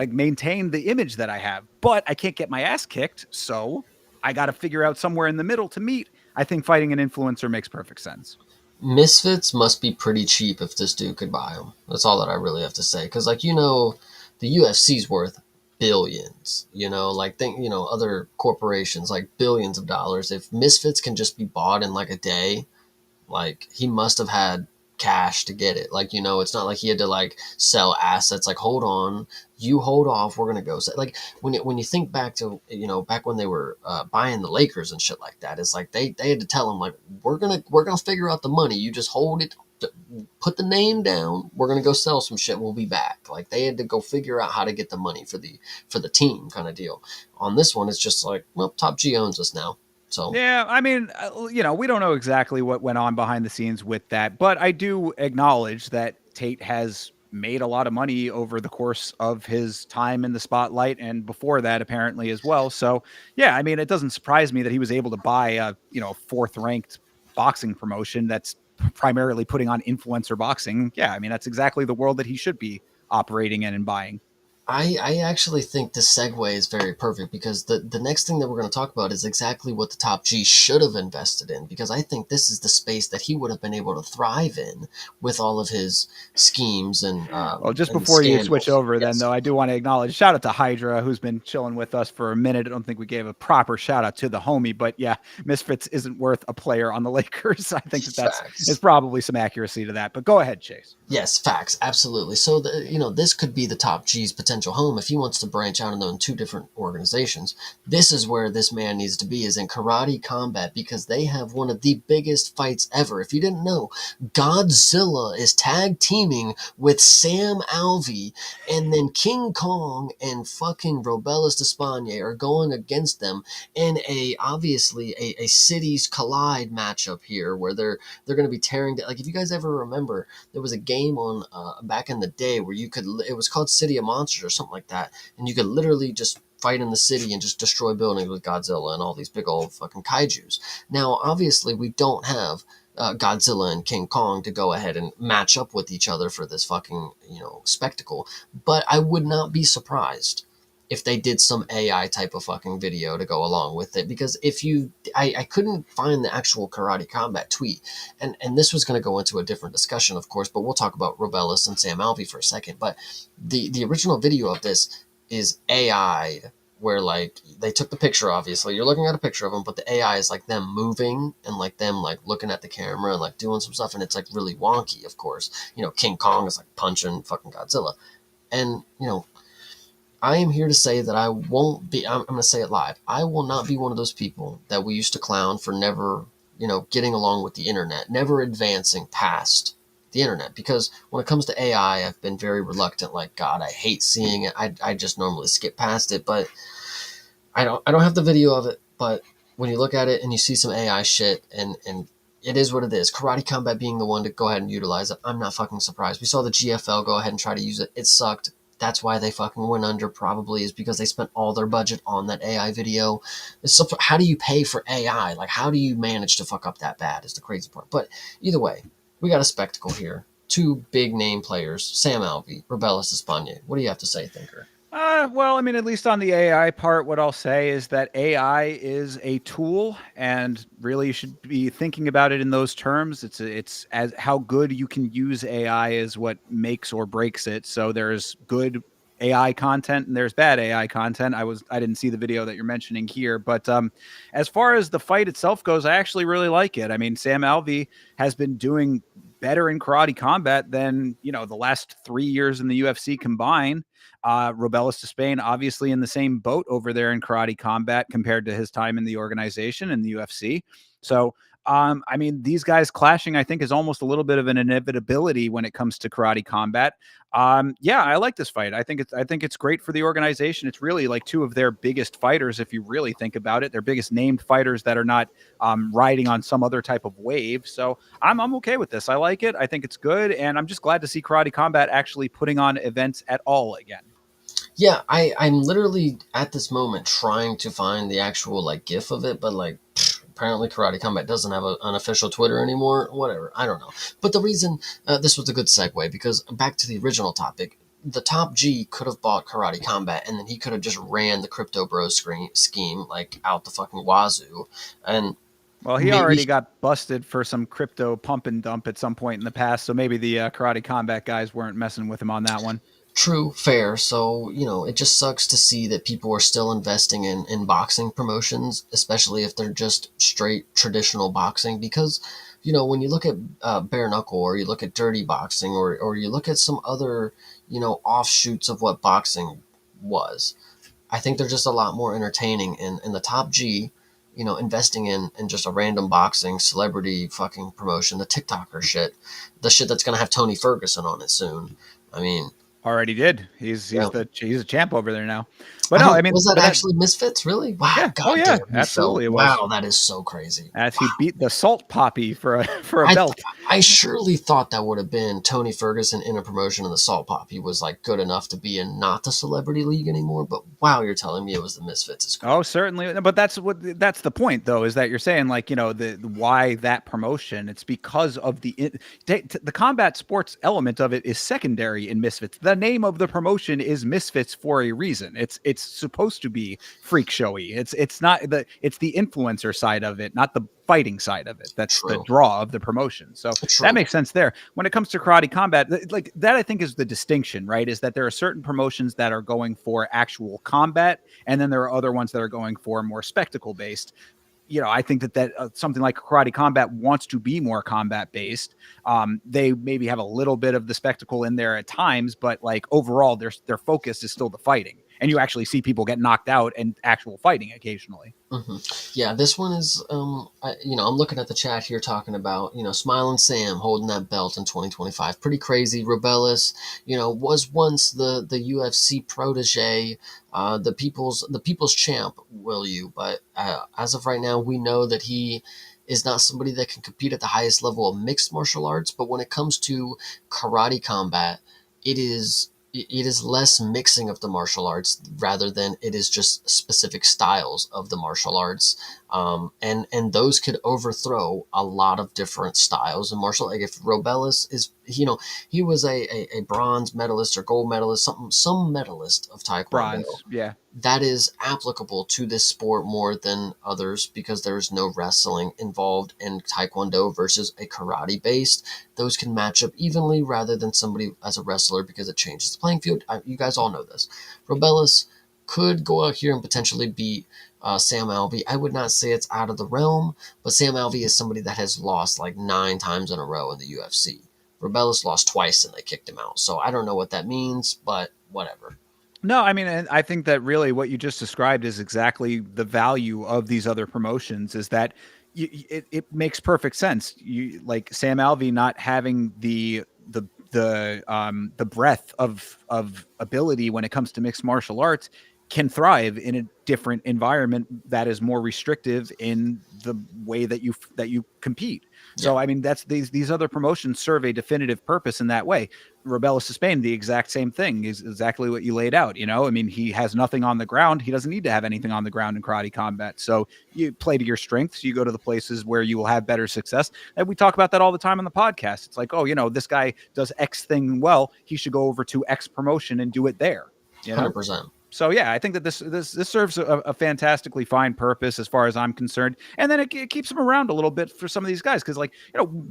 maintain the image that I have, but I can't get my ass kicked. So I got to figure out somewhere in the middle to meet, I think fighting an influencer makes perfect sense. Misfits must be pretty cheap if this dude could buy them. That's all that I really have to say. Because, like, the UFC's worth billions. Like, other corporations, like billions of dollars. If Misfits can just be bought in like a day, like, he must have had cash to get it. Like, it's not like he had to like sell assets. Like, hold on, you hold off. We're gonna go. Like, when you think back to back when they were buying the Lakers and shit like that, it's like they had to tell him like we're gonna figure out the money. You just hold it. Put the name down. We're gonna go sell some shit. We'll be back. Like, they had to go figure out how to get the money for the team kind of deal. On this one, it's just like, well, Top G owns us now. So yeah, I mean, we don't know exactly what went on behind the scenes with that, but I do acknowledge that Tate has made a lot of money over the course of his time in the spotlight and before that apparently as well. So, yeah, I mean, it doesn't surprise me that he was able to buy a, fourth ranked boxing promotion that's primarily putting on influencer boxing. Yeah, I mean, that's exactly the world that he should be operating in and buying. I actually think this segue is very perfect because the next thing that we're going to talk about is exactly what the Top G should have invested in, because I think this is the space that he would have been able to thrive in with all of his schemes and well, just and before you switch scandals. over, then, Yes. though, I do want to acknowledge shout out to Hydra, who's been chilling with us for a minute. I don't think we gave a proper shout out to the homie, but yeah, Misfits isn't worth a player on the Lakers. I think there's probably some accuracy to that. But go ahead, Chase. Yes, facts, absolutely. So this could be the Top G's potential home if he wants to branch out in two different organizations. This is where this man needs to be, is in Karate Combat, because they have one of the biggest fights ever. If you didn't know, Godzilla is tag teaming with Sam Alvey, and then King Kong and fucking Robelis D'Espagne are going against them in obviously a cities collide matchup here, where they're going to be tearing down. Like, if you guys ever remember, there was a game on back in the day where it was called City of Monsters or something like that, and you could literally just fight in the city and just destroy buildings with Godzilla and all these big old fucking kaijus. Now, obviously, we don't have Godzilla and King Kong to go ahead and match up with each other for this fucking spectacle, but I would not be surprised if they did some AI type of fucking video to go along with it. Because I couldn't find the actual Karate Combat tweet, and this was going to go into a different discussion, of course, but we'll talk about Robelis and Sam Alvey for a second. But the original video of this is AI, where like they took the picture, obviously you're looking at a picture of them, but the AI is like them moving and like them like looking at the camera and like doing some stuff, and it's like really wonky, of course. King Kong is like punching fucking Godzilla, and I am here to say that I'm going to say it live. I will not be one of those people that we used to clown for never, getting along with the internet, never advancing past the internet. Because when it comes to AI, I've been very reluctant. Like, God, I hate seeing it. I just normally skip past it, but I don't have the video of it. But when you look at it and you see some AI shit, and it is what it is. Karate Combat being the one to go ahead and utilize it, I'm not fucking surprised. We saw the GFL go ahead and try to use it. It sucked. That's why they fucking went under, probably, is because they spent all their budget on that AI video. How do you pay for AI? Like, how do you manage to fuck up that bad is the crazy part. But either way, we got a spectacle here. Two big name players, Sam Alvey, Robelis D'Espagne. What do you have to say, Thinker? Well, I mean, at least on the AI part, what I'll say is that AI is a tool, and really you should be thinking about it in those terms. It's as how good you can use AI is what makes or breaks it. So there's good AI content and there's bad AI content. I didn't see the video that you're mentioning here, but as far as the fight itself goes, I actually really like it. I mean, Sam Alvey has been doing better in Karate Combat than the last 3 years in the UFC combined. Robelis D'Espagne, obviously in the same boat over there in Karate Combat compared to his time in the organization in the UFC. So, I mean, these guys clashing, I think, is almost a little bit of an inevitability when it comes to Karate Combat. Yeah, I like this fight. I think it's great for the organization. It's really like two of their biggest fighters, if you really think about it. Their biggest named fighters that are not riding on some other type of wave. So I'm okay with this. I like it. I think it's good, and I'm just glad to see Karate Combat actually putting on events at all again. Yeah, I'm literally at this moment trying to find the actual like GIF of it, but like apparently Karate Combat doesn't have an official Twitter anymore. Whatever, I don't know. But the reason this was a good segue, because back to the original topic, the top G could have bought Karate Combat, and then he could have just ran the Crypto Bros scheme like out the fucking wazoo, and well, he already got busted for some crypto pump and dump at some point in the past, so maybe the Karate Combat guys weren't messing with him on that one. True, fair. So, it just sucks to see that people are still investing in boxing promotions, especially if they're just straight traditional boxing. Because, when you look at bare knuckle, or you look at dirty boxing, or you look at some other, offshoots of what boxing was, I think they're just a lot more entertaining. And the top G, investing in just a random boxing celebrity fucking promotion, the TikToker shit, the shit that's going to have Tony Ferguson on it soon. I mean, already did. He's a champ over there now. But no, I mean, was that actually Misfits? Really? Wow. Yeah. God yeah, damn, absolutely. It was. Wow, that is so crazy. As he beat the Salt Poppy for a belt. I surely thought that would have been Tony Ferguson in a promotion, and the Salt Poppy was like good enough to be in not the celebrity league anymore. But wow, you're telling me it was the Misfits. Oh, certainly. But that's the point, though, is that you're saying like, the why that promotion. It's because of the combat sports element of it is secondary in Misfits. The name of the promotion is Misfits for a reason. It's supposed to be freak showy. It's not it's the influencer side of it, not the fighting side of it. That's the draw of the promotion. So that makes sense there. When it comes to Karate Combat, like that, I think is the distinction, right? Is that there are certain promotions that are going for actual combat, and then there are other ones that are going for more spectacle based. I think that something like Karate Combat wants to be more combat based. They maybe have a little bit of the spectacle in there at times, but like overall, their focus is still the fighting. And you actually see people get knocked out and actual fighting occasionally. Mm-hmm. Yeah, this one is, I'm looking at the chat here talking about, Smiling Sam holding that belt in 2025. Pretty crazy. Robellis, was once the UFC protege, the people's champ, will you? But as of right now, we know that he is not somebody that can compete at the highest level of mixed martial arts. But when it comes to Karate Combat, it is less mixing of the martial arts rather than it is just specific styles of the martial arts. And those could overthrow a lot of different styles of martial. Like if Robellis is, he was a bronze medalist or gold medalist, some medalist of Taekwondo. Bronze, yeah. That is applicable to this sport more than others because there is no wrestling involved in Taekwondo versus a karate based. Those can match up evenly rather than somebody as a wrestler because it changes the playing field. You guys all know this. Robellis could go out here and potentially beat Sam Alvey. I would not say it's out of the realm, but Sam Alvey is somebody that has lost like 9 times in a row in the UFC. Robellis lost twice and they kicked him out. So I don't know what that means, but whatever. No, I mean, I think that really what you just described is exactly the value of these other promotions is that it makes perfect sense. You like Sam Alvey not having the breadth of ability when it comes to mixed martial arts can thrive in a different environment that is more restrictive in the way that you compete. Yeah. So, I mean, that's these other promotions serve a definitive purpose in that way. Robellis to Spain, the exact same thing is exactly what you laid out. I mean, he has nothing on the ground. He doesn't need to have anything on the ground in Karate Combat. So you play to your strengths. You go to the places where you will have better success. And we talk about that all the time on the podcast. It's like, oh, this guy does X thing well. He should go over to X promotion and do it there. 100%. So yeah, I think that this serves a fantastically fine purpose as far as I'm concerned, and then it keeps him around a little bit for some of these guys because,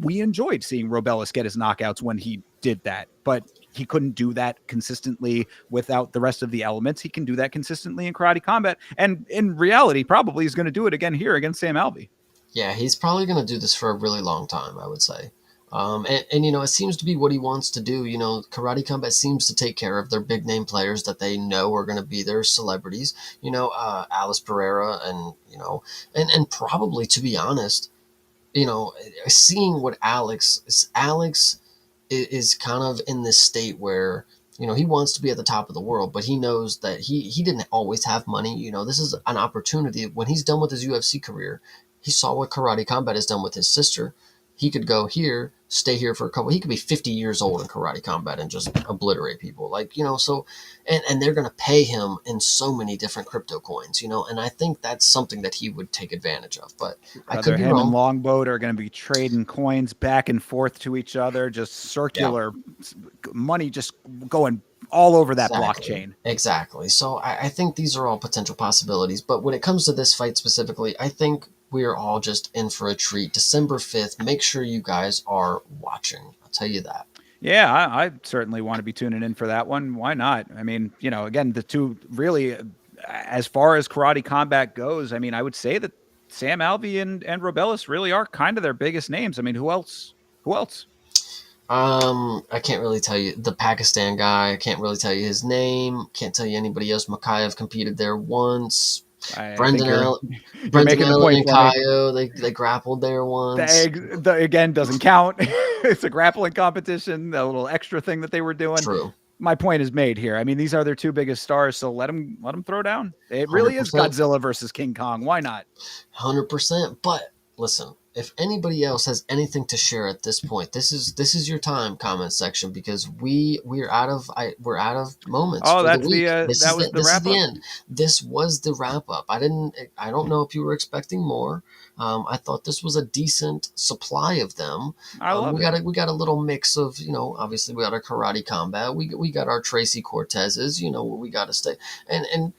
we enjoyed seeing Robellis get his knockouts when he did that, but he couldn't do that consistently without the rest of the elements. He can do that consistently in Karate Combat, and in reality, probably he's going to do it again here against Sam Alvey. Yeah, he's probably going to do this for a really long time, I would say. And it seems to be what he wants to do. Karate Combat seems to take care of their big name players that they know are going to be their celebrities. Alice Pereira, and probably, to be honest, seeing what Alex is kind of in this state where he wants to be at the top of the world, but he knows that he didn't always have money. This is an opportunity when he's done with his UFC career. He saw what Karate Combat has done with his sister. He could go here, stay here for a couple. He could be 50 years old in Karate Combat and just obliterate people. So, and they're going to pay him in so many different crypto coins, and I think that's something that he would take advantage of. But I could be him wrong. And Longboat are going to be trading coins back and forth to each other, just circular money, just going all over that Exactly. blockchain. Exactly. So I think these are all potential possibilities. But when it comes to this fight specifically, I think we are all just in for a treat. December 5th, make sure you guys are watching. I'll tell you that. Yeah, I certainly want to be tuning in for that one. Why not? I mean, again, the two really, as far as karate combat goes, I mean, I would say that Sam Alvey and Robellis really are kind of their biggest names. I mean, who else? Who else? I can't really tell you the Pakistan guy. I can't really tell you his name. Can't tell you anybody else. Makayev competed there once. I Brendan think you're Allen, you're Brendan making the Allen point and for me. Kaio, they grappled there once. Again, doesn't count. It's a grappling competition, a little extra thing that they were doing. True. My point is made here. I mean, these are their two biggest stars, so let them throw down. It really is 100%. Godzilla versus King Kong. Why not? 100%. But listen, if anybody else has anything to share at this point, this is your time, comment section, because we're out of moments Oh, for the that's week. that was the This is wrap the up. end. This was the wrap up. I don't know if you were expecting more. I thought this was a decent supply of them. I love it. We got a little mix of, obviously we got our karate combat. We got our Tracy Cortezes. We got to stay and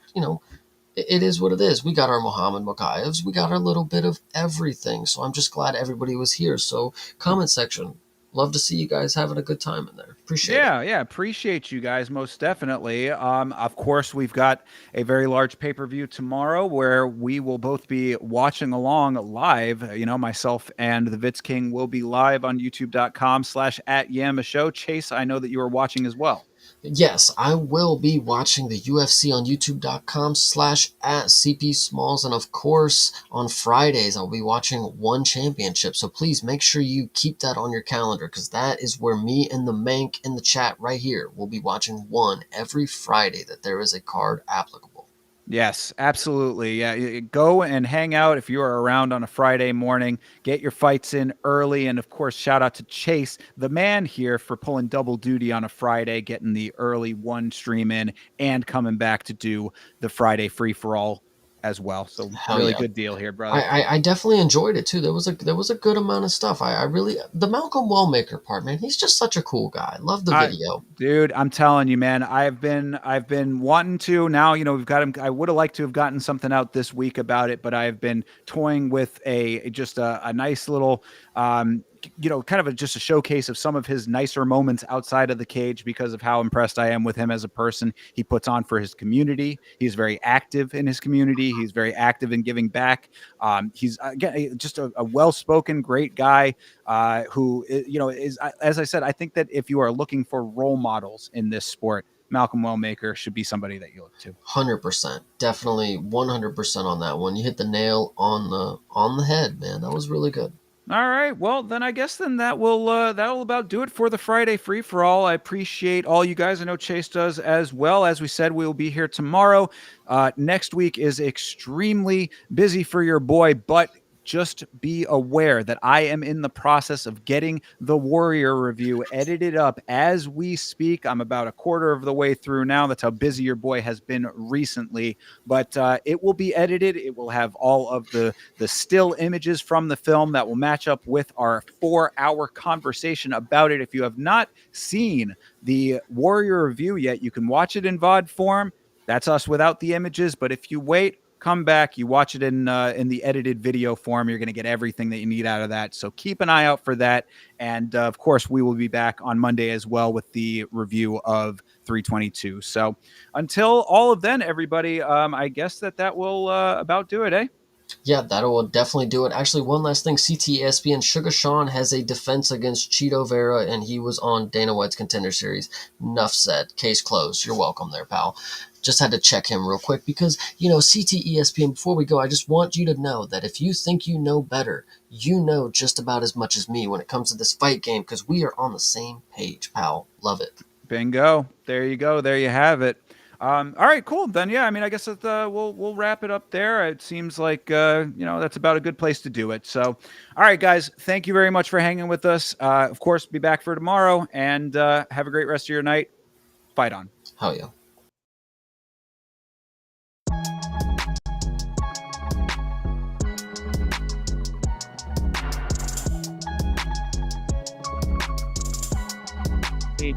it is what it is. We got our Muhammad Makayevs. We got our little bit of everything. So I'm just glad everybody was here. So comment section. Love to see you guys having a good time in there. Appreciate it. Yeah, appreciate you guys most definitely. Of course, we've got a very large pay-per-view tomorrow where we will both be watching along live. Myself and the Vitz King will be live on youtube.com/@YamaShow. Chase, I know that you are watching as well. Yes, I will be watching the UFC on youtube.com/@CP Smalls. And of course, on Fridays, I'll be watching One Championship. So please make sure you keep that on your calendar, because that is where me and the Mank in the chat right here will be watching One every Friday that there is a card applicable. Yes, absolutely. Yeah, go and hang out if you are around on a Friday morning. Get your fights in early. And of course, shout out to Chase, the man here, for pulling double duty on a Friday, getting the early one stream in and coming back to do the Friday free-for-all as well. So Hell really yeah. good deal here, brother. I definitely enjoyed it too. There was a good amount of stuff. I really, the Malcolm Wellmaker part, man, he's just such a cool guy. Love the video. Dude, I'm telling you, man, I've been wanting to. Now, we've got him. I would have liked to have gotten something out this week about it, but I've been toying with a nice little kind of just a showcase of some of his nicer moments outside of the cage, because of how impressed I am with him as a person. He puts on for his community. He's very active in his community. He's very active in giving back. He's again just a well-spoken, great guy who is, as I said, I think that if you are looking for role models in this sport, Malcolm Wellmaker should be somebody that you look to. 100%, definitely 100% on that one. You hit the nail on the head, man. That was really good. All right. Well, then I guess that will about do it for the Friday free for all. I appreciate all you guys. I know Chase does as well. As we said, we will be here tomorrow. Next week is extremely busy for your boy, but just be aware that I am in the process of getting the Warrior review edited up as we speak. I'm about a quarter of the way through now. That's how busy your boy has been recently. But it will be edited. It will have all of the still images from the film that will match up with our 4-hour conversation about it. If you have not seen the Warrior review yet, you can watch it in VOD form. That's us without the images. But if you wait, come back, you watch it in the edited video form, you're going to get everything that you need out of that. So keep an eye out for that. And of course, we will be back on Monday as well with the review of 322. So until all of then, everybody, I guess that will about do it, eh? Yeah, that will definitely do it. Actually, one last thing. CTSPN Sugar Sean has a defense against Cheeto Vera, and he was on Dana White's Contender Series. Enough said. Case closed. You're welcome there, pal. Just had to check him real quick because, CTESPN, before we go, I just want you to know that if you think you know better, you know just about as much as me when it comes to this fight game, because we are on the same page, pal. Love it. Bingo. There you go. There you have it. All right, cool. Then, yeah, I mean, I guess that, we'll wrap it up there. It seems like, that's about a good place to do it. So, all right, guys, thank you very much for hanging with us. Of course, be back for tomorrow, and have a great rest of your night. Fight on. Hell yeah. Hey.